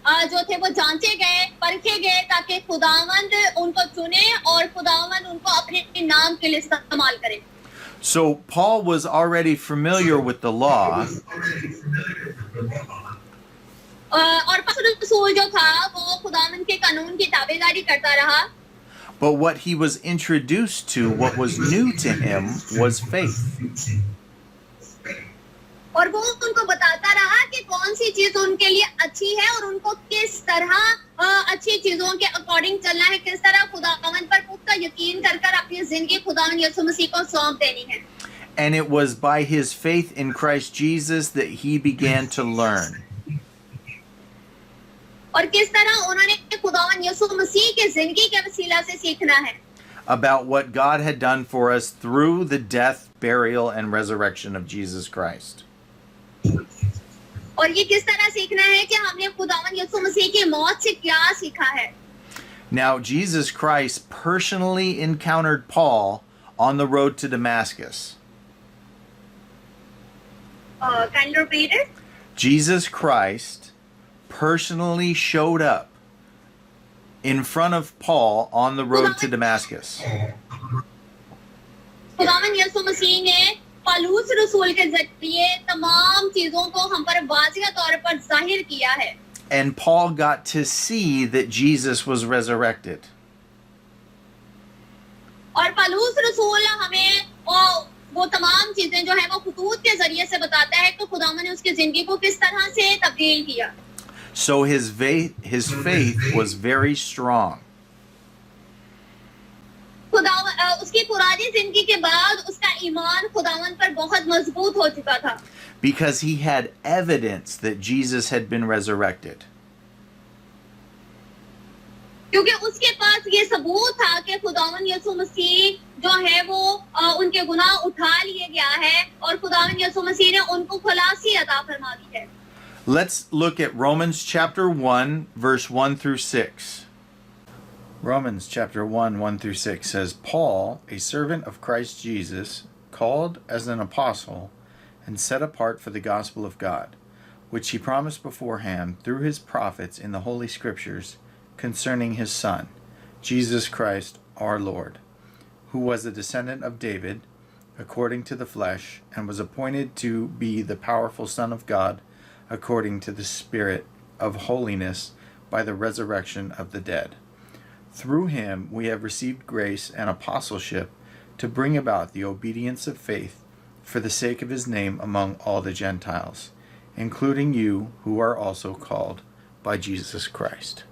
Speaker 1: जो थे वो जांचे गए, परखे गए ताकि खुदावंद उनको चुने और खुदावंद उनको अपने नाम के लिए इस्तेमाल करे.
Speaker 2: So Paul was already familiar with the law,
Speaker 1: और पौलुस रसूल जो था वो खुदावंद के कानून की ताबेदारी करता रहा.
Speaker 2: but what he was introduced to, what was new to him, was faith.
Speaker 1: और वो उनको बताता रहा कि कौन सी चीज उनके लिए अच्छी है और उनको किस तरह अच्छी चीजों के अकॉर्डिंग चलना है, किस तरह खुदावंद पर पुख्ता यकीन कर कर अपनी जिंदगी खुदावंद यीशु मसीह को सौंप देनी है.
Speaker 2: And it was by his faith in Christ Jesus that he began to learn.
Speaker 1: और किस तरह उन्होंने खुदावंद यीशु मसीह के जिंदगी के वसीला से सीखना है
Speaker 2: About what God had done for us through the death, burial, and resurrection of Jesus Christ.
Speaker 1: और ये किस तरह सीखना है कि हमने खुदावंद यीशु मसीह की मौत से क्या सीखा है.
Speaker 2: Now, Jesus Christ personally encountered Paul on the road to Damascus.
Speaker 1: Can you repeat it?
Speaker 2: Jesus Christ personally showed up in front of Paul on the road to Damascus.
Speaker 1: खुदावंद यीशु मसीह ने पालूस रसूल के जरिए तमाम चीजों को हम पर वाज़िह तौर पर जाहिर किया है.
Speaker 2: And Paul got to see that Jesus was resurrected.
Speaker 1: और पालूस रसूल हमें वो तमाम चीजें जो है वो खुतूत के जरिए से बताता है कि खुदावंद ने उसकी जिंदगी को किस तरह से तब्दील किया.
Speaker 2: So his faith was very strong.
Speaker 1: उसकी पुरानी जिंदगी के बाद उसका ईमान खुदावंद पर बहुत मजबूत हो चुका था.
Speaker 2: Because he had evidence that Jesus had been resurrected.
Speaker 1: क्योंकि उसके पास ये सबूत था कि खुदावंद यीशु मसीह जो है वो उनके गुनाह उठा लिए गया है और खुदावंद यीशु मसीह ने उनको खलासी अता फरमा दी है.
Speaker 2: Let's look at Romans chapter 1, verse 1 through 6. Romans chapter 1, 1 through 6 says, Paul, a servant of Christ Jesus, called as an apostle and set apart for the gospel of God, which he promised beforehand through his prophets in the Holy Scriptures concerning his Son, Jesus Christ our Lord, who was a descendant of David, according to the flesh, and was appointed to be the powerful Son of God, according to the Spirit of holiness, by the resurrection of the dead. Through him we have received grace and apostleship to bring about the obedience of faith for the sake of his name among all the Gentiles, including you who are also called by Jesus Christ.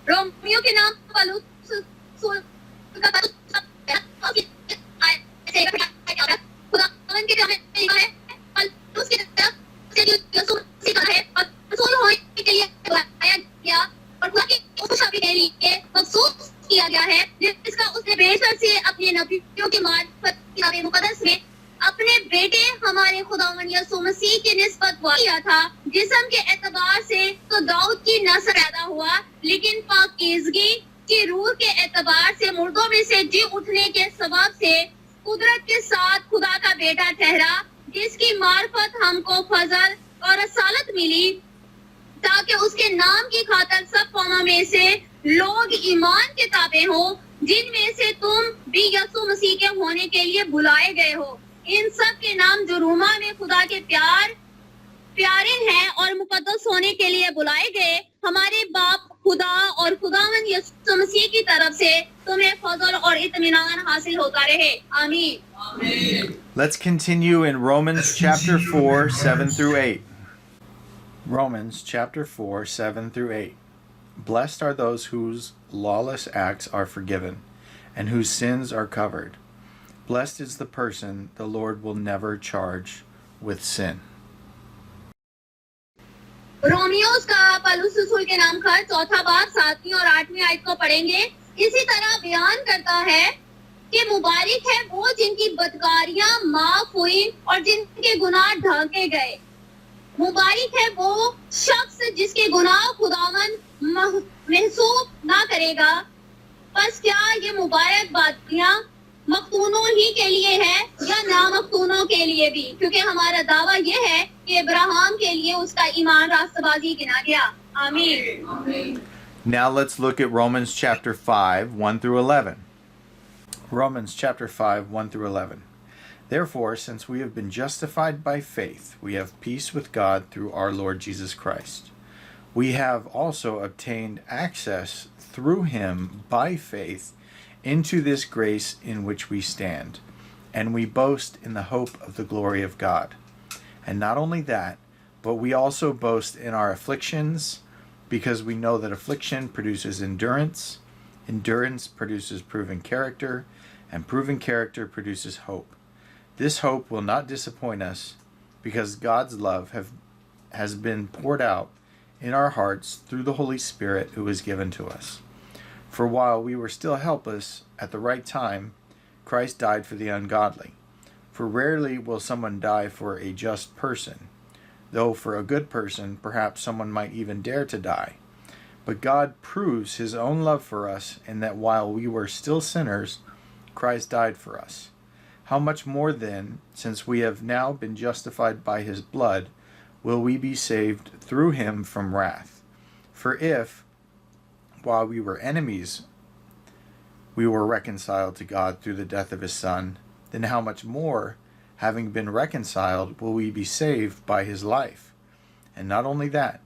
Speaker 1: Romeo के नाम पालूस रसूल खुदावंद के नाम में लिखा है पालूस की तरफ से यीशु मसीह का है और रसूल होने के लिए बुलाया गया और खुदा की खुशखबरी के लिए मखसूस किया गया है जिसका उसने बेशक से अपने नबियों के मार्फत किताब मुकद्दस में अपने बेटे हमारे खुदावंद यीशु मसीह की निस्बत किया था. जिस्म के एतबार से तो दाऊद की नस्ल पैदा हुआ, लेकिन पाकीज़गी की रूह के एतबार से मुर्दों में से जी उठने के सबब से कुदरत के साथ खुदा का बेटा ठहरा, जिसकी मार्फत हमको फजल और रसालत मिली, ताकि उसके नाम की खातिर सब कौमों में से लोग ईमान के ताबे हो, जिनमें से तुम भी यीशु मसीह के होने के लिए बुलाए गए हो। इन सब के नाम जो रोमा में खुदा के प्यारे हैं और मुकद्दस होने के लिए बुलाए गए, हमारे बाप खुदा और खुदावंद यीशु मसीह की तरफ से तुम्हें फजल और इत्मीनान हासिल होता रहे। आमीन।
Speaker 2: Let's continue in Romans chapter 4, 7 through 8. Romans chapter 4, 7 through 8. Blessed are those whose lawless acts are forgiven, and whose sins are covered. Blessed is the person the Lord will never charge with sin.
Speaker 1: रोमियोस का पौलुस रसूल के नाम का चौथा बाब 7वीं और 8वीं आयत को पढ़ेंगे। इसी तरह बयान करता है कि मुबारक है वो जिनकी बदकारियां माफ हुई और जिनके गुनाह ढके गए। मुबारक है वो शख्स जिसके गुनाह खुदावन महसूब ना करेगा। बस क्या ये मुबारक बातियां मखतूनों ही के लिए है या नामखतूनों के लिए भी? क्योंकि हमारा दावा यह है कि इब्राहिम के लिए उसका ईमान रास्तबाजी गिना गया। आमीन।
Speaker 2: Now let's look at Romans chapter 5, 1 through 11. Romans chapter 5, 1 through 11. Therefore, since we have been justified by faith, we have peace with God through our Lord Jesus Christ. We have also obtained access through him by faith into this grace in which we stand, and we boast in the hope of the glory of God. And not only that, but we also boast in our afflictions, because we know that affliction produces endurance, endurance produces proven character, and proven character produces hope. This hope will not disappoint us, because God's love has been poured out in our hearts through the Holy Spirit who was given to us. For while we were still helpless, at the right time, Christ died for the ungodly. For rarely will someone die for a just person, though for a good person perhaps someone might even dare to die. But God proves his own love for us in that while we were still sinners, Christ died for us. How much more then, since we have now been justified by his blood, will we be saved through him from wrath? For if, while we were enemies, we were reconciled to God through the death of his Son, then how much more, having been reconciled, will we be saved by his life? And not only that,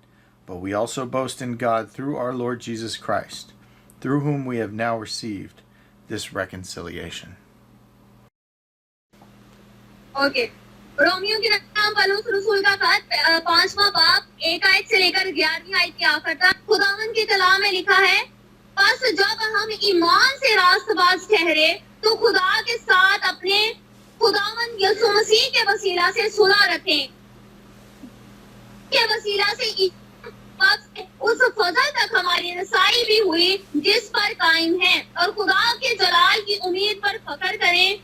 Speaker 2: but we also boast in God through our Lord Jesus Christ, through whom we have now received this reconciliation.
Speaker 1: Okay. Romeo के नाम पौलुस रसूल का खत 5वां बाब 1 आयत से लेकर 11वीं आयत के आखिर तक खुदावंद के कलाम में लिखा है, बस जब हम ईमान से रास्तबाज ठहरे तो खुदा के साथ अपने खुदावंद यीशु मसीह के वसीला से सुलह रखें, के वसीला से उस फजल तक हमारी रसाई भी हुई जिस पर कायम है, और खुदा के जलाल की उम्मीद पर फख्र करें,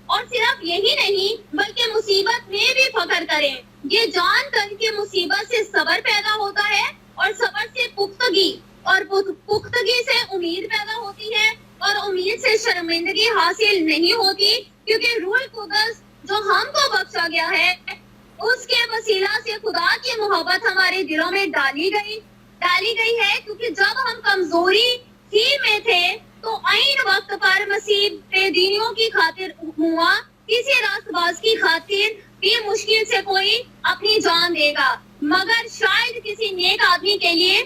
Speaker 1: और सिर्फ यही नहीं बल्कि मुसीबत में भी फख्र करें, ये जानकर कि मुसीबत से सब्र पैदा होता है और सब्र से पुख्तगी, और पुख्तगी से उम्मीद पैदा होती है, और उम्मीद से शर्मिंदगी हासिल नहीं होती, क्योंकि रूह कुदस जो हमको बख्शा गया है उसके वसीला से खुदा की मोहब्बत हमारे दिलों में डाली गई है। क्योंकि जब हम कमजोरी ही में थे तो ऐन वक्त पर मसीह बेदीनियों की खातिर हुआ, किसी रास्तबाज की खातिर भी मुश्किल से कोई अपनी जान देगा, मगर शायद किसी नेक आदमी के लिए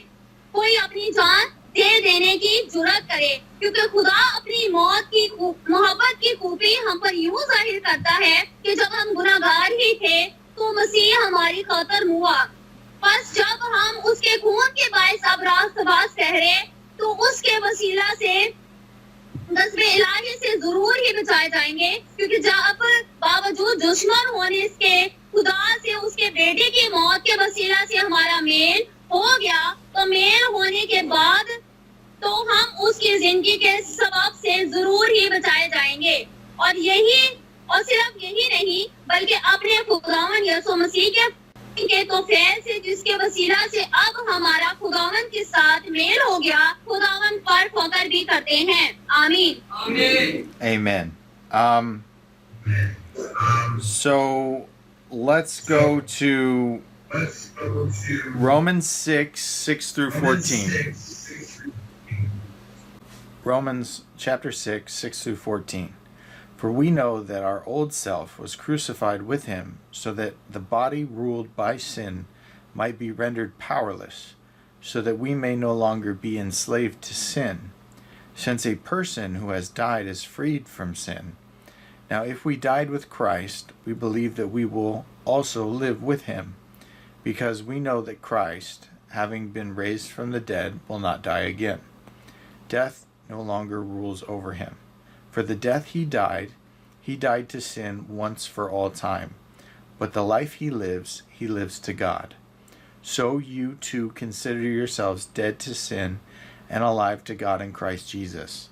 Speaker 1: कोई अपनी जान दे देने की जुर्रत करे, क्योंकि खुदा अपनी मौत की मोहब्बत की खूबी हम पर यूं जाहिर करता है कि जब हम गुनाहगार ही थे तो मसीह हमारी खातिर हुआ। बस जब हम उसके खून के बायस अब रास्तबाज ठहरे तो उसके वसीला से गज़ब इलाही से जरूर ही बचाए जाएंगे, क्योंकि जब बावजूद दुश्मन होने के खुदा से उसके बेटे की मौत के वसीला से हमारा मेल हो गया, तो मेल होने के बाद तो हम उसकी जिंदगी के सबब से जरूर ही बचाए जाएंगे। और सिर्फ यही नहीं बल्कि अपने खुदावंद यीशु मसीह के तो फैल से जिसके वसीला से अब हमारा खुदावंद के साथ मेल हो गया, खुदावंद पर फख्र भी करते हैं। आमीन।
Speaker 2: Amen. So let's go to Romans 6 through 14. Romans chapter 6 through 14. For we know that our old self was crucified with him, so that the body ruled by sin might be rendered powerless, so that we may no longer be enslaved to sin, since a person who has died is freed from sin. Now if we died with Christ, we believe that we will also live with him, because we know that Christ, having been raised from the dead, will not die again. Death no longer rules over him. For the death he died to sin once for all time. But the life he lives to God. So you too consider yourselves dead to sin and alive to God in Christ Jesus.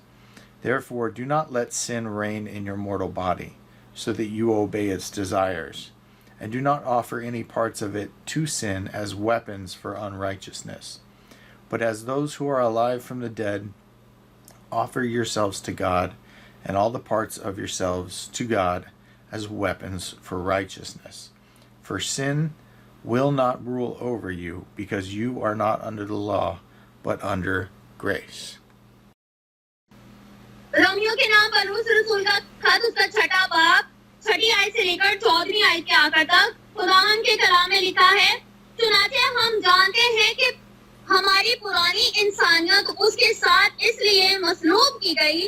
Speaker 2: Therefore do not let sin reign in your mortal body, so that you obey its desires. And do not offer any parts of it to sin as weapons for unrighteousness. But as those who are alive from the dead, offer yourselves to God, and all the parts of yourselves to God as weapons for righteousness. For sin will not rule over you, because you are not under the law, but under grace.
Speaker 1: Romeo के नाम पौलुस रसूल का खत उसका छठा बाब 6 आयत से लेकर 14 आयत के आखिर तक खुदावंद के कलाम में लिखा है, चुनांचे हम जानते हैं कि हमारी पुरानी इंसानियत उसके साथ इसलिए मसलूब की गई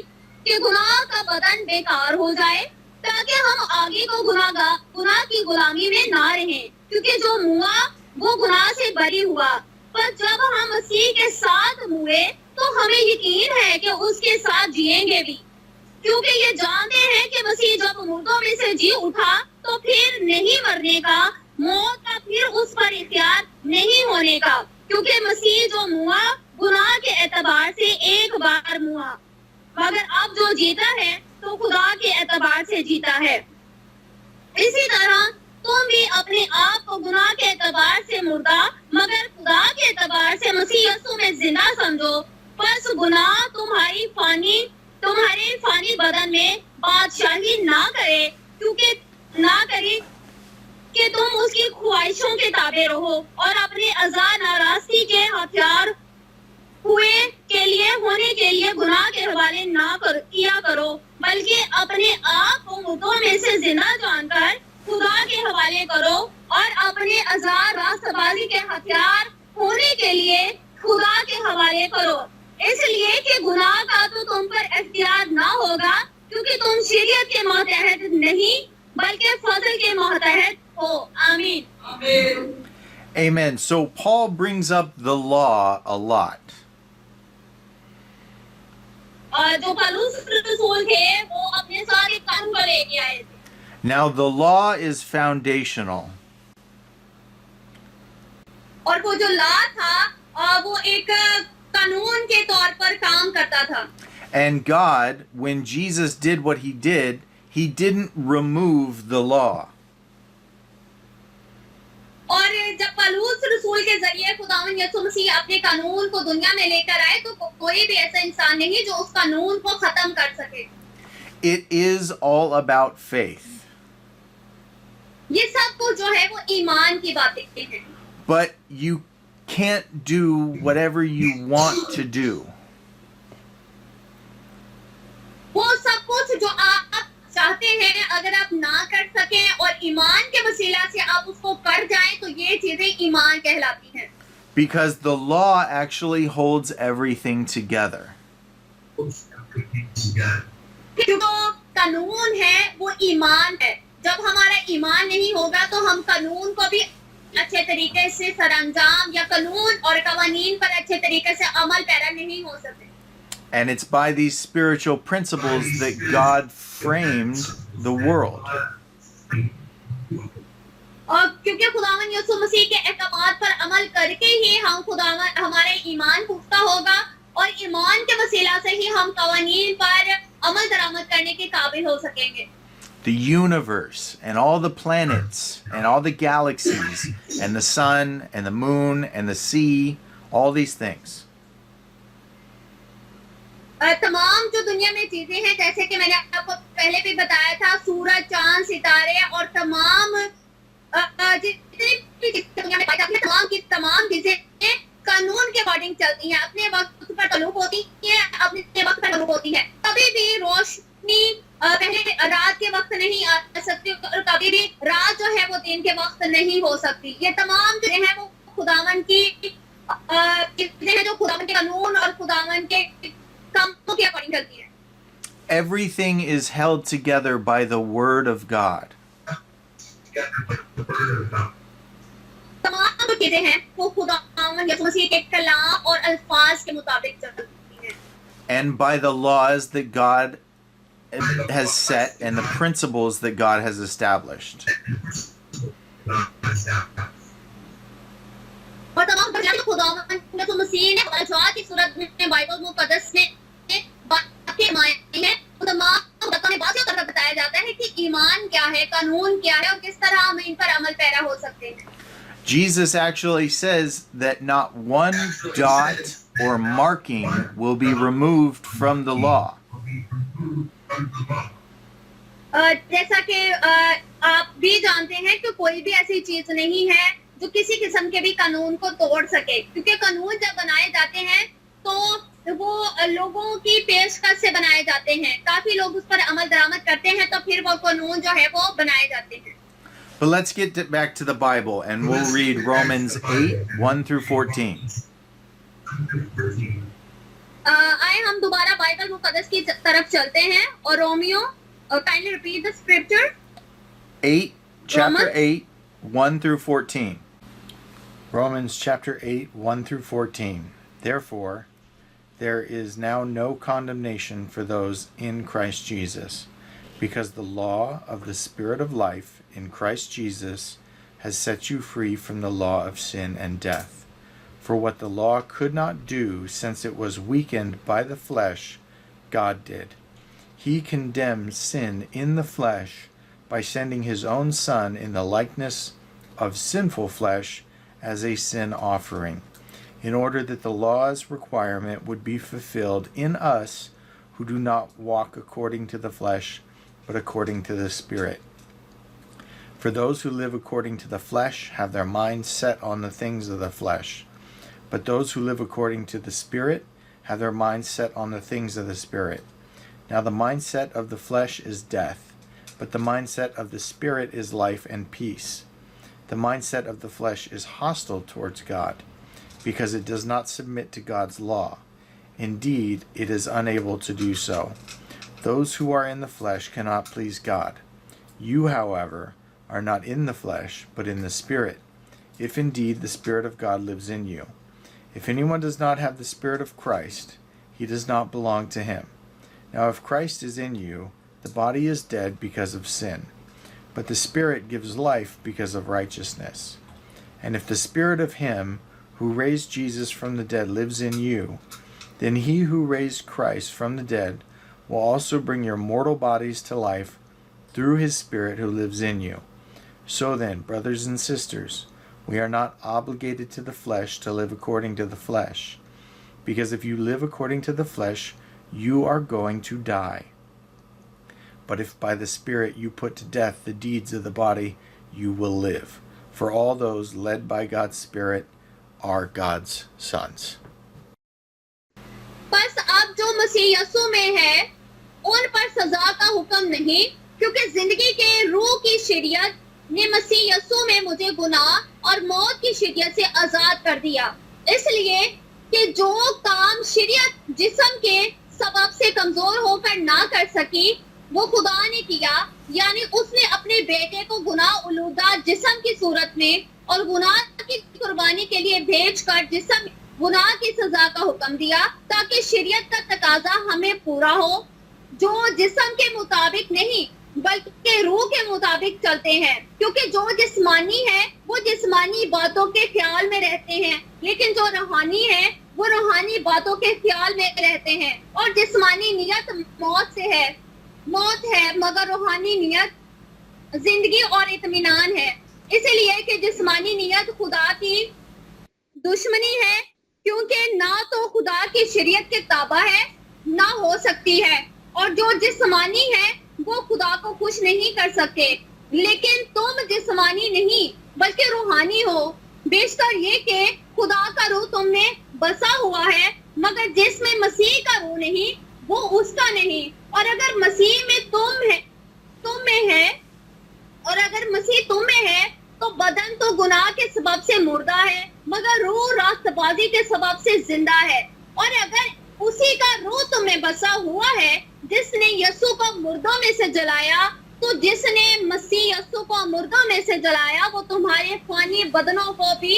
Speaker 1: कि गुनाह का बदन बेकार हो जाए, ताकि हम आगे को गुनाह की गुलामी में ना रहें, क्योंकि जो मुआ वो गुनाह से बरी हुआ। पर जब हम मसीह के साथ मुए तो हमें यकीन है कि उसके साथ जिएंगे भी, क्योंकि ये जानते हैं कि मसीह जब मुर्दों में से जी उठा तो फिर नहीं मरने का, मौत का फिर उस पर इख्तियार नहीं होने का, क्योंकि मसीह जो मुआ गुनाह के एतबार से एक बार मुआ, मगर अब जो जीता है तो खुदा के एतबार से जीता है। इसी तरह तुम भी अपने आप को गुनाह के एतबार से मुर्दा मगर खुदा के एतबार से मसीह यीशु में जिंदा समझो। बस गुनाह तुम्हारे फानी बदन में बादशाही ना करे कि तुम उसकी ख्वाहिशों के ताबे रहो और अपने अज़ा नाराज़गी के हथियार होने के लिए गुनाह के हवाले किया करो, बल्कि अपने आप को मुर्दों में से जिंदा जानकर खुदा के हवाले करो और अपने अज़ा रास्तबाजी के हथियार होने के लिए खुदा के हवाले करो, इसलिए कि गुनाह का तो तुम पर इख्तियार ना होगा, क्योंकि तुम शरीयत के मातहत नहीं बल्कि फजल के मातहत हो। आमीन।
Speaker 2: Amen. So Paul brings up the law a lot.
Speaker 1: जो पौलुस रसूल थे वो अपने साथ एक कानून को लेके आए थे।
Speaker 2: Now the law is foundational.
Speaker 1: और वो जो लॉ था वो एक कानून के तौर पर काम करता था।
Speaker 2: And God, when Jesus did what he didn't remove the law.
Speaker 1: और जब पौलुस रसूल के जरिए खुदावंद यीशु मसीह अपने कानून को दुनिया में लेकर आए तो कोई भी ऐसा इंसान नहीं जो उस कानून को खत्म कर सके।
Speaker 2: It is all about faith.
Speaker 1: ये सब कुछ जो है वो ईमान की बातें हैं।
Speaker 2: But you can't do whatever you want to do.
Speaker 1: वो सब कुछ जो आप चाहते हैं अगर आप ना कर सकें और ईमान के वसीला से आप उसको कर जाएं तो ये चीजें ईमान कहलाती हैं।
Speaker 2: Because the law actually holds everything together.
Speaker 1: जो कानून है वो ईमान है। जब हमारा ईमान नहीं होगा तो हम कानून को भी अच्छे तरीके से सरअंजाम या कानून और कवानीन पर अच्छे तरीके से अमल पैरा नहीं हो सकते।
Speaker 2: And it's by these spiritual principles that God framed the world.
Speaker 1: और क्योंकि खुदावंद यीशु मसीह के अहकामात पर अमल करके ही हमारा ईमान पुख्ता होगा और ईमान के वसीला से ही हम कवानीन पर अमल दरामद करने के काबिल हो सकेंगे।
Speaker 2: The universe and all the planets and all the galaxies and the sun and the moon and the sea, all these things.
Speaker 1: तमाम जो दुनिया में चीजें हैं जैसे कि मैंने आपको पहले भी बताया था, सूरज, चांद, सितारे और तमाम चीजें कानून के अकॉर्डिंग चलती हैं, अपने वक्त पर तल्लुक होती है, अपने वक्त पर तल्लुक होती है। कभी भी रोशनी पहले रात के वक्त नहीं आ सकती और कभी भी रात जो है वो दिन के वक्त नहीं हो सकती। ये तमाम जो है वो खुदावन की चीजें हैं जो खुदावन के कानून और खुदावन के कामों के अकॉर्डिंग चलती है।
Speaker 2: Everything is held together by the word of God.
Speaker 1: तमाम जो चीजें हैं वो खुदावन यीशु मसीह के कलाम और अल्फाज के मुताबिक चलती हैं।
Speaker 2: And by the laws that God has set and the principles that God has established.
Speaker 1: और तमाम जो खुदावन यीशु मसीह ने अल्फाज की सूरत में बाइबल मुकद्दस में बातें मानी हैं, उन तमाम बातों में बताया जाता है कि ईमान क्या है, कानून क्या है और किस तरह हम इन पर अमल पैरा हो सकते हैं।
Speaker 2: Jesus actually says that not one dot or marking will be removed from the law.
Speaker 1: जैसा कि आप भी जानते हैं कि कोई भी ऐसी चीज नहीं है जो किसी किस्म के भी कानून को तोड़ सके, क्योंकि कानून जब बनाए जाते हैं तो वो लोगों की पेशकश से बनाए जाते हैं। काफी लोग उस पर अमल दरामद करते हैं तो फिर वो कानून जो है वो बनाए जाते हैं।
Speaker 2: But let's get back to the Bible and we'll read Romans 8, 1 through 14.
Speaker 1: आए हम दोबारा बाइबल मुकद्दस की तरफ चलते हैं और Romeo, kindly repeat the scripture.
Speaker 2: 8, chapter
Speaker 1: Romans?
Speaker 2: 8, 1 through 14. Romans chapter 8, 1 through 14. Therefore, there is now no condemnation for those in Christ Jesus, because the law of the Spirit of life in Christ Jesus has set you free from the law of sin and death. For what the law could not do, since it was weakened by the flesh, God did. He condemned sin in the flesh by sending his own Son in the likeness of sinful flesh as a sin offering, in order that the law's requirement would be fulfilled in us who do not walk according to the flesh, but according to the Spirit. For those who live according to the flesh have their minds set on the things of the flesh, but those who live according to the Spirit have their minds set on the things of the Spirit. Now the mindset of the flesh is death, but the mindset of the Spirit is life and peace. The mindset of the flesh is hostile towards God, because it does not submit to God's law. Indeed, it is unable to do so. Those who are in the flesh cannot please God. You, however, are not in the flesh, but in the Spirit, if indeed the Spirit of God lives in you. If anyone does not have the Spirit of Christ, he does not belong to him. Now if Christ is in you, the body is dead because of sin, but the Spirit gives life because of righteousness. And if the Spirit of him who raised Jesus from the dead lives in you, then he who raised Christ from the dead will also bring your mortal bodies to life through his Spirit who lives in you. So then, brothers and sisters, we are not obligated to the flesh to live according to the flesh, because if you live according to the flesh, you are going to die. But if by the Spirit you put to death the deeds of the body, you will live. For all those led by God's Spirit are God's sons.
Speaker 1: बस अब जो मसीह यीशु में है उन पर सजा का हुक्म नहीं, क्योंकि जिंदगी के रूह की शरीयत ने मसीह यीशु में मुझे गुनाह और मौत की शरीयत से आजाद कर दिया, इसलिए कि जो काम शरीयत जिस्म के सबब से कमजोर होकर ना कर सकी वो खुदा ने किया, यानी उसने अपने बेटे को गुनाह उलूदा जिस्म की सूरत में और गुनाह की कुर्बानी के लिए भेजकर जिस्म गुनाह की सजा का हुक्म दिया, ताकि शरीयत का तकाजा हमें पूरा हो, जो जिस्म के मुताबिक नहीं बल्कि रूह के मुताबिक चलते हैं। क्योंकि जो जिस्मानी है वो जिस्मानी बातों के ख्याल में रहते हैं, लेकिन जो रूहानी है वो रूहानी बातों के ख्याल में रहते हैं। और जिस्मानी नियत मौत है मगर रूहानी नियत जिंदगी और इत्मीनान है। इसलिए कि जिस्मानी नियत खुदा की दुश्मनी है, क्योंकि ना तो खुदा की शरीयत के ताबा है ना हो सकती है, और जो जिस्मानी है वो खुदा को खुश नहीं कर सकते। लेकिन तुम जिस्मानी नहीं बल्कि रूहानी हो, बेशतर ये कि खुदा का रूह तुम में बसा हुआ है, मगर जिसमें मसीह का रूह नहीं वो उसका नहीं। और अगर मसीह में तुम में है और अगर मसीह तुम में है तो बदन तो गुनाह के सबब से मुर्दा है, मगर रूह रास्तबाजी के सबब से जिंदा है। और अगर उसी का रूह तुम में बसा हुआ है जिसने यीशु को मुर्दों में से जलाया, तो जिसने मसीह यीशु को मुर्दों में से जलाया वो तुम्हारे फानी बदनों को भी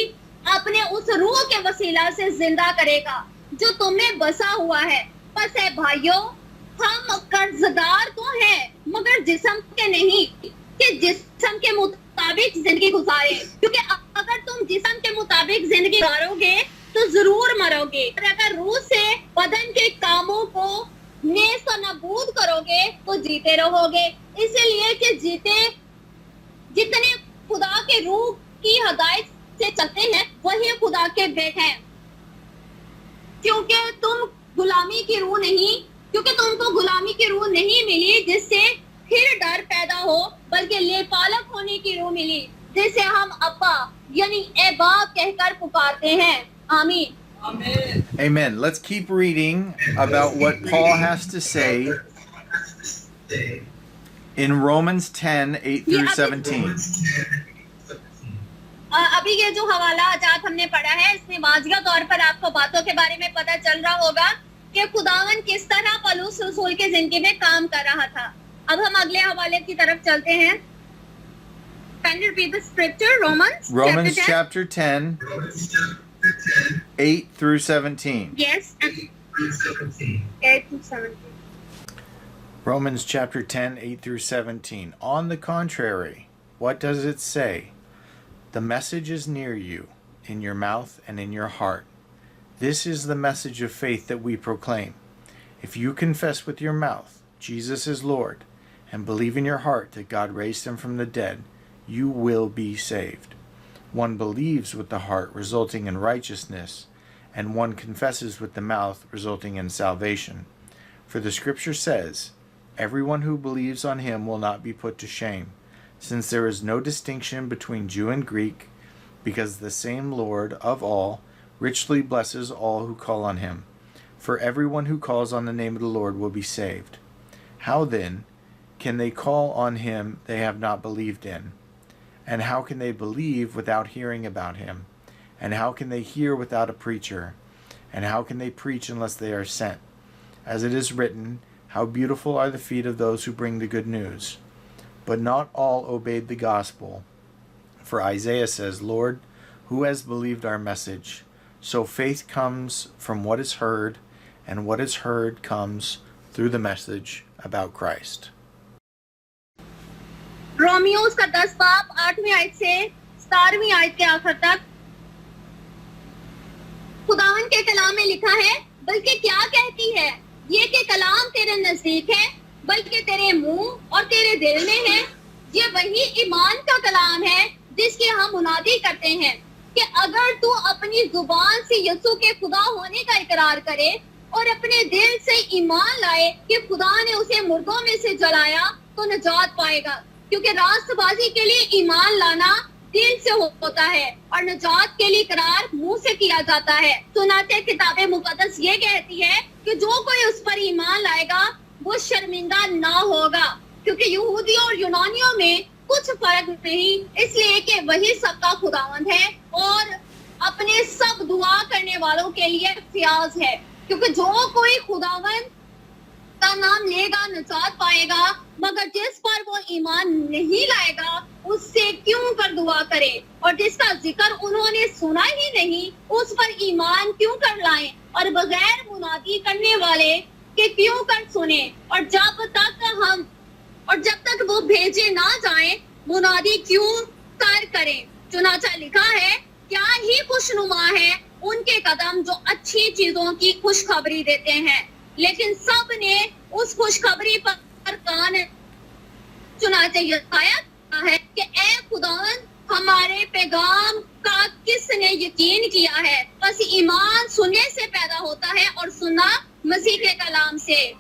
Speaker 1: अपने उस रूह के वसीला से जिंदा करेगा जो तुम में बसा हुआ है। बस है भाइयों, हम कर्जदार तो हैं मगर जिस्म के नहीं, कि जिस्म के मुताबिक जिंदगी गुजारे, क्योंकि अगर तुम जिस्म के मुताबिक जिंदगी गुजारोगे तो जरूर मरोगे। और अगर रूह से बदन के कामों को नेस्त और नबूद करोगे तो जीते रहोगे। इसलिए कि जितने खुदा के रूह की हदायत से चलते हैं वही खुदा के बेटे हैं। क्योंकि तुमको गुलामी की रूह नहीं मिली जिससे फिर डर पैदा हो, बल्कि लेपालक होने की रूह मिली जिसे हम अब्बा यानी ए बाप कहकर पुकारते हैं। आमीन।
Speaker 2: Amen. Let's keep reading about what Paul has to say in Romans 10:8 through 17.
Speaker 1: अभी ये जो हवाला आज हमने पढ़ा है इसमें वाजिया तौर पर आपको बातों के बारे में पता चल रहा होगा कि खुदावन किस तरह पौलुस रसूल की जिंदगी में काम कर रहा था। अब हम अगले हवाले की तरफ चलते हैं। Can you repeat the scripture?
Speaker 2: Romans chapter 10, 8 through 17.
Speaker 1: Yes. 8 through 17.
Speaker 2: Romans chapter 10, 8 through 17. On the contrary, what does it say? The message is near you, in your mouth and in your heart. This is the message of faith that we proclaim. If you confess with your mouth Jesus is Lord, and believe in your heart that God raised him from the dead, you will be saved. One believes with the heart, resulting in righteousness, and one confesses with the mouth, resulting in salvation. For the scripture says, everyone who believes on him will not be put to shame, since there is no distinction between Jew and Greek, because the same Lord of all richly blesses all who call on him. For everyone who calls on the name of the Lord will be saved. How then can they call on him they have not believed in? And how can they believe without hearing about him? And how can they hear without a preacher? And how can they preach unless they are sent? As it is written, how beautiful are the feet of those who bring the good news. But not all obeyed the gospel. For Isaiah says, Lord, who has believed our message? So faith comes from what is heard, and what is heard comes through the message about Christ.
Speaker 1: Romeo उसका 10 बाब 8वीं आयत से 17वीं आयत के आखिर तक खुदावन के कलाम में लिखा है, बल्कि क्या कहती है ये कि कलाम तेरे नजदीक है, बल्कि तेरे मुंह और तेरे दिल में है। ये वही ईमान का कलाम है जिसकी हम मुनादी करते हैं कि अगर तू अपनी जुबान से यीशु के खुदा होने का इकरार करे और अपने दिल से ईमान लाए कि खुदा ने उसे मुर्दों में से जलाया तो निजात पाएगा। क्योंकि रास्तबाजी के लिए ईमान लाना दिल से होता है और निजात के लिए इकरार मुंह से किया जाता है। सुनाते किताबे मुकद्दस ये कहती है कि जो कोई उस पर ईमान लाएगा वो शर्मिंदा ना होगा, क्योंकि यहूदियों और यूनानियों में कुछ फर्क नहीं, इसलिए कि वही सबका खुदावंद है और अपने सब दुआ करने वालों के लिए फयाज है। क्योंकि जो कोई खुदावंद का नाम लेगा निजात पाएगा, मगर जिस पर वो ईमान नहीं लाएगा उससे क्यों कर दुआ करे, और जिसका जिक्र उन्होंने सुना ही नहीं उस पर ईमान क्यों कर लाएं, और बगैर मुनादी करने वाले के क्यों कर सुने, और जब तक वो भेजे ना जाएं मुनादी क्यों कर करें। चुनाचा लिखा है, क्या ही खुशनुमा है उनके कदम जो अच्छी चीजों की खुशखबरी देते हैं, लेकिन सब ने उस खुशखबरी पर कान चुनाचे यह है कि ए खुदावंद हमारे पैगाम का किसने यकीन किया है। बस ईमान सुनने से पैदा होता है और सुनना मसीह के कलाम से।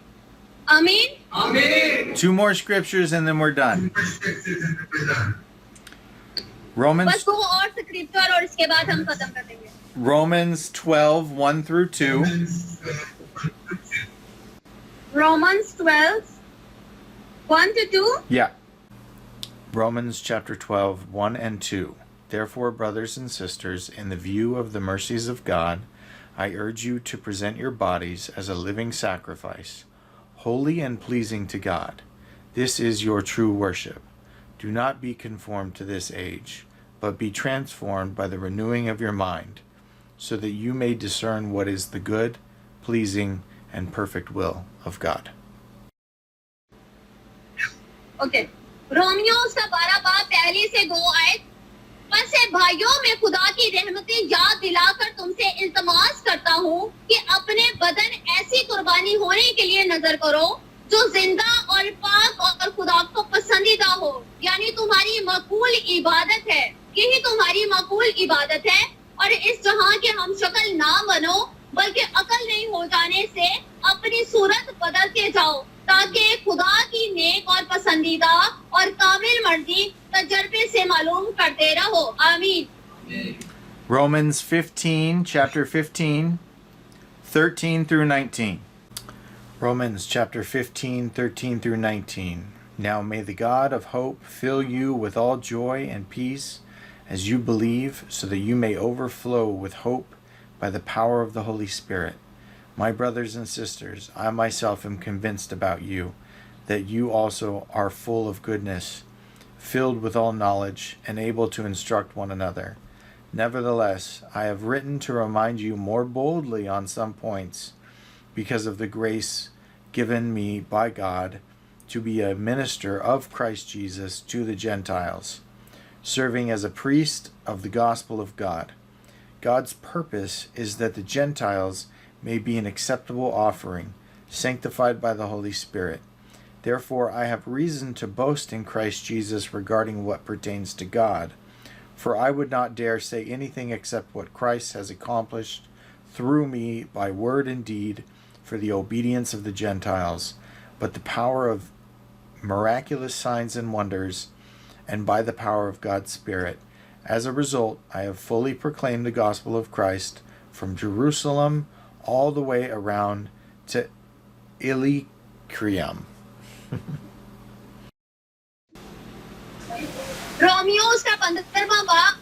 Speaker 1: आमीन।
Speaker 2: Two more scriptures and then we're done. Romans
Speaker 1: बस 2 और स्क्रिप्चर और इसके बाद हम खत्म कर देंगे.
Speaker 2: Romans 12, 1 through 2.
Speaker 1: Romans 12, 1 to 2.
Speaker 2: Yeah. Romans chapter 12, 1 and 2. Therefore, brothers and sisters, in the view of the mercies of God, I urge you to present your bodies as a living sacrifice, holy and pleasing to God. This is your true worship. Do not be conformed to this age, but be transformed by the renewing of your mind, so that you may discern what is the good, pleasing, and perfect will of God.
Speaker 1: Okay. Romeo उसका 12 बाब पहली से 2 आयत. बस से भाइयों, मैं खुदा की रहमतें याद दिलाकर तुमसे इल्तमास करता हूँ कि अपने बदन ऐसी कुर्बानी होने के लिए नजर करो जो जिंदा और पाक और खुदा को पसंदीदा हो, यानी तुम्हारी मकबूल इबादत है. यही तुम्हारी मकबूल इबादत है. और इस जहां के हम शक्ल ना बनो, बल्कि अकल नहीं हो जाने से अपनी सूरत बदलते जाओ, ताकि खुदा की नेक और पसंदीदा और कामिल मर्जी तजर्बे से मालूम करते रहो. आमीन.
Speaker 2: Romans 15, chapter 15, 13 through 19. Romans chapter 15, 13 through 19. Now may the God of hope fill you with all joy and peace as you believe, so that you may overflow with hope by the power of the Holy Spirit. My brothers and sisters, I myself am convinced about you, that you also are full of goodness, filled with all knowledge, and able to instruct one another. Nevertheless, I have written to remind you more boldly on some points, because of the grace given me by God to be a minister of Christ Jesus to the Gentiles, serving as a priest of the gospel of God. God's purpose is that the Gentiles may be an acceptable offering, sanctified by the Holy Spirit. Therefore, I have reason to boast in Christ Jesus regarding what pertains to God. For I would not dare say anything except what Christ has accomplished through me by word and deed for the obedience of the Gentiles, but the power of miraculous signs and wonders, and by the power of God's Spirit. As a result, I have fully proclaimed the gospel of Christ from Jerusalem all the way around to Illyricum.
Speaker 1: Romeo उसका 15वां बाब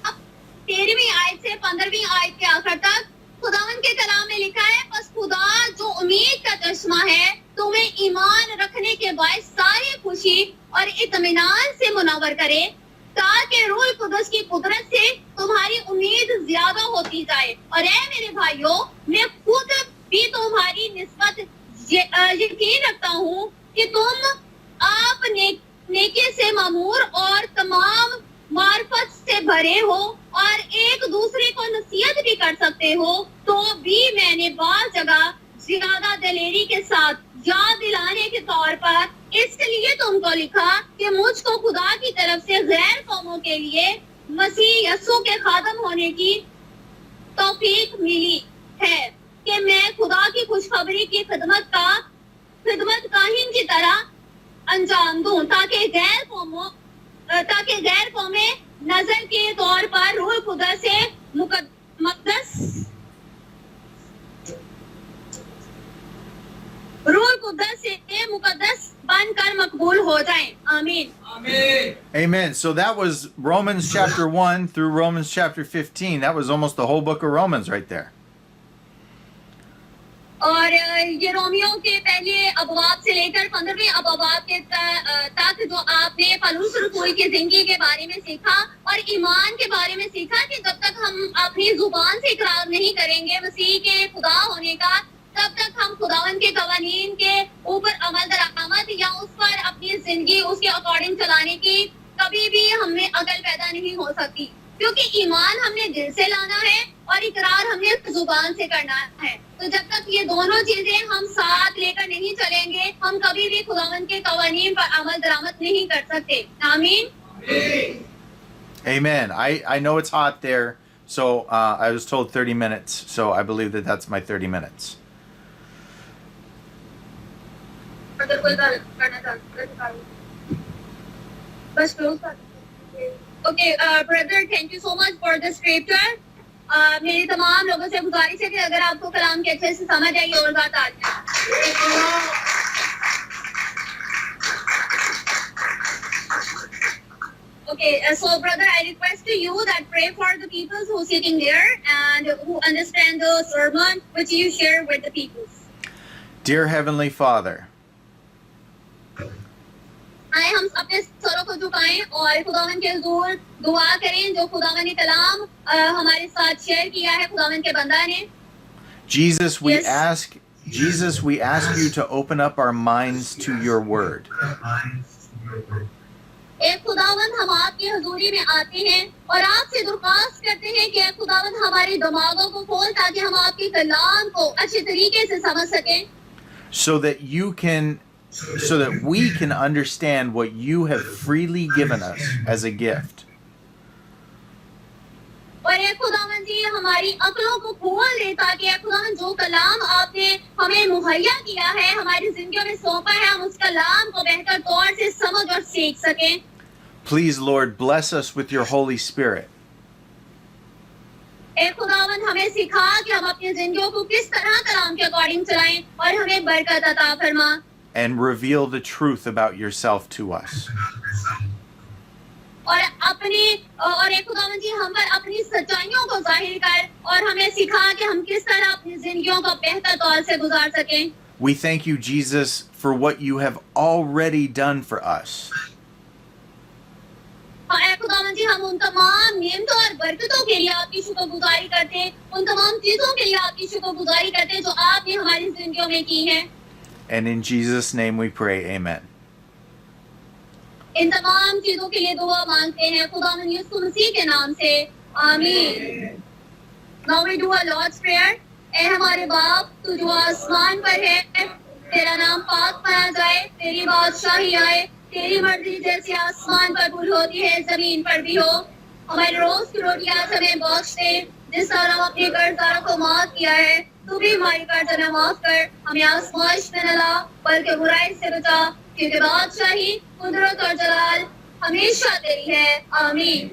Speaker 1: 13वीं आयत से 15वीं आयत के आखिर तक खुदावन के कलाम में लिखा है, बस खुदा जो उम्मीद का चश्मा है तुम्हें ईमान रखने के बाद सारी खुशी और इत्मीनान से मुनव्वर करे, ताकि रूह कुदस की कुदरत से तुम्हारी उम्मीद ज्यादा होती जाए. और ऐ मेरे भाइयों, मैं खुद भी तुम्हारी निस्बत यकीन रखता हूँ कि तुम आप नेकी से मामूर और तमाम मार्फत से भरे हो और एक दूसरे को नसीहत भी कर सकते हो. तो भी मैंने बार जगह ज्यादा दिलेरी के साथ याद दिलाने के तौर पर इसलिए तुमको लिखा कि मुझको खुदा की तरफ से गैर कौमों के लिए मसीह यस्सु के खादम होने की तौफीक मिली है कि मैं खुदा की खुशखबरी की खिदमत काहिन की तरह अंजाम दूं, ताकि गैर कौमें नजर के तौर पर रूह खुदा से मुकद्दस बनकर मकबूल हो जाएं. आमीन.
Speaker 2: Amen. So that was Romans chapter 1 through Romans chapter 15. That was almost the whole book of Romans right there.
Speaker 1: और ये रोमियो के पहले अबवाब से लेकर 15वें अबवाब के तक जो आपने पौलुस रसूल की जिंदगी के बारे में सीखा और ईमान के बारे में सीखा कि जब तक हम अपनी जुबान से इकरार नहीं करेंगे मसीह के खुदा होने का, तब तक हम खुदावन के कवानीन के ऊपर अमल दरामद या उस पर अपनी जिंदगी उसके अकॉर्डिंग चलाने की कभी भी हमें अकल पैदा नहीं हो सकती, क्योंकि ईमान हमने दिल से लाना है और इकरार हमने जुबान से करना है. तो जब तक ये दोनों चीजें हम साथ लेकर नहीं चलेंगे, हम कभी भी खुदावन के कवानीन पर अमल दरामद नहीं कर सकते. आमीन.
Speaker 2: Amen. I know it's hot there, so I was told 30 minutes, so I believe that that's my 30 minutes.
Speaker 1: अगर कोई करना चाहता है तो बस क्लोज कर. Okay, brother, thank you so much for the scripture. मेरी तमाम लोगों से गुजारिश है कि अगर आपको कलाम के अच्छे से समझ आएगी और बात आ जाए. Okay, so brother, I request to you that pray for the people who sitting there and who understand the sermon which you share with the people.
Speaker 2: Dear Heavenly Father,
Speaker 1: आए हम अपने सरों को झुकाएं और खुदावन के हुजूर दुआ करें जो खुदावन ने कलाम हमारे साथ शेयर किया है खुदावन के बंदा ने.
Speaker 2: Jesus,
Speaker 1: Yes.
Speaker 2: we ask you to open up our minds to your word.
Speaker 1: एक खुदावन हम आपकी हजूरी में आते हैं और आपसे दरख्वास्त करते हैं कि एक खुदावन हमारे दिमागों को खोल ताकि हम आपके कलाम को अच्छे तरीके से समझ सकें.
Speaker 2: So that we can understand what you have freely given us as a gift.
Speaker 1: और एक खुदावन जी हमारी अक्लों को खोल दे ताकि एक खुदावन जो कलाम आपने हमें मुहैया किया है हमारी जिंदगियों में सौंपा है हम उस कलाम को बेहतर तौर से समझ और सीख सकें.
Speaker 2: Please, Lord, bless us with your Holy Spirit.
Speaker 1: एक खुदावन हमें सिखा कि हम अपनी जिंदगियों को किस तरह कलाम के अकॉर्डिंग चलाएं और हमें बरकत अता फरमा.
Speaker 2: And reveal the truth about yourself to us.
Speaker 1: और एक खुदावन जी हम पर अपनी सच्चाइयों को जाहिर कर और हमें सिखा कि हम किस तरह अपनी जिंदगियों को बेहतर तौर से गुजार सकें.
Speaker 2: We thank you, Jesus, for what you have already done for us.
Speaker 1: और खुदावन जी हम उन तमाम नेमतों और बरकतों के लिए आपकी शुक्रगुजारी करते हैं उन तमाम चीजों के लिए आपकी शुक्रगुजारी करते हैं जो आपने हमारी जिंदगियों में की हैं.
Speaker 2: And in Jesus' name we pray, amen.
Speaker 1: इन तमाम चीजों के लिए दुआ मांगते हैं खुदावन यीशु मसीह के नाम से आमीन. Now we do a Lord's prayer. ऐ हमारे बाप तू जो आसमान पर है तेरा नाम पाक माना जाए तेरी बादशाही आए तेरी मर्जी जैसे आसमान पर पूरी होती है जमीन पर भी हो. हमारी रोज की रोटी आज हमें बख्श दे जिस तरह हम अपने कर्जदारों को माफ किया है तू भी हमारी कर्ज हमें माफ कर हमें आजमाइश में न ला बल्कि बुराई से बचा क्योंकि बादशाही कुदरत और जलाल हमेशा तेरी है आमीन.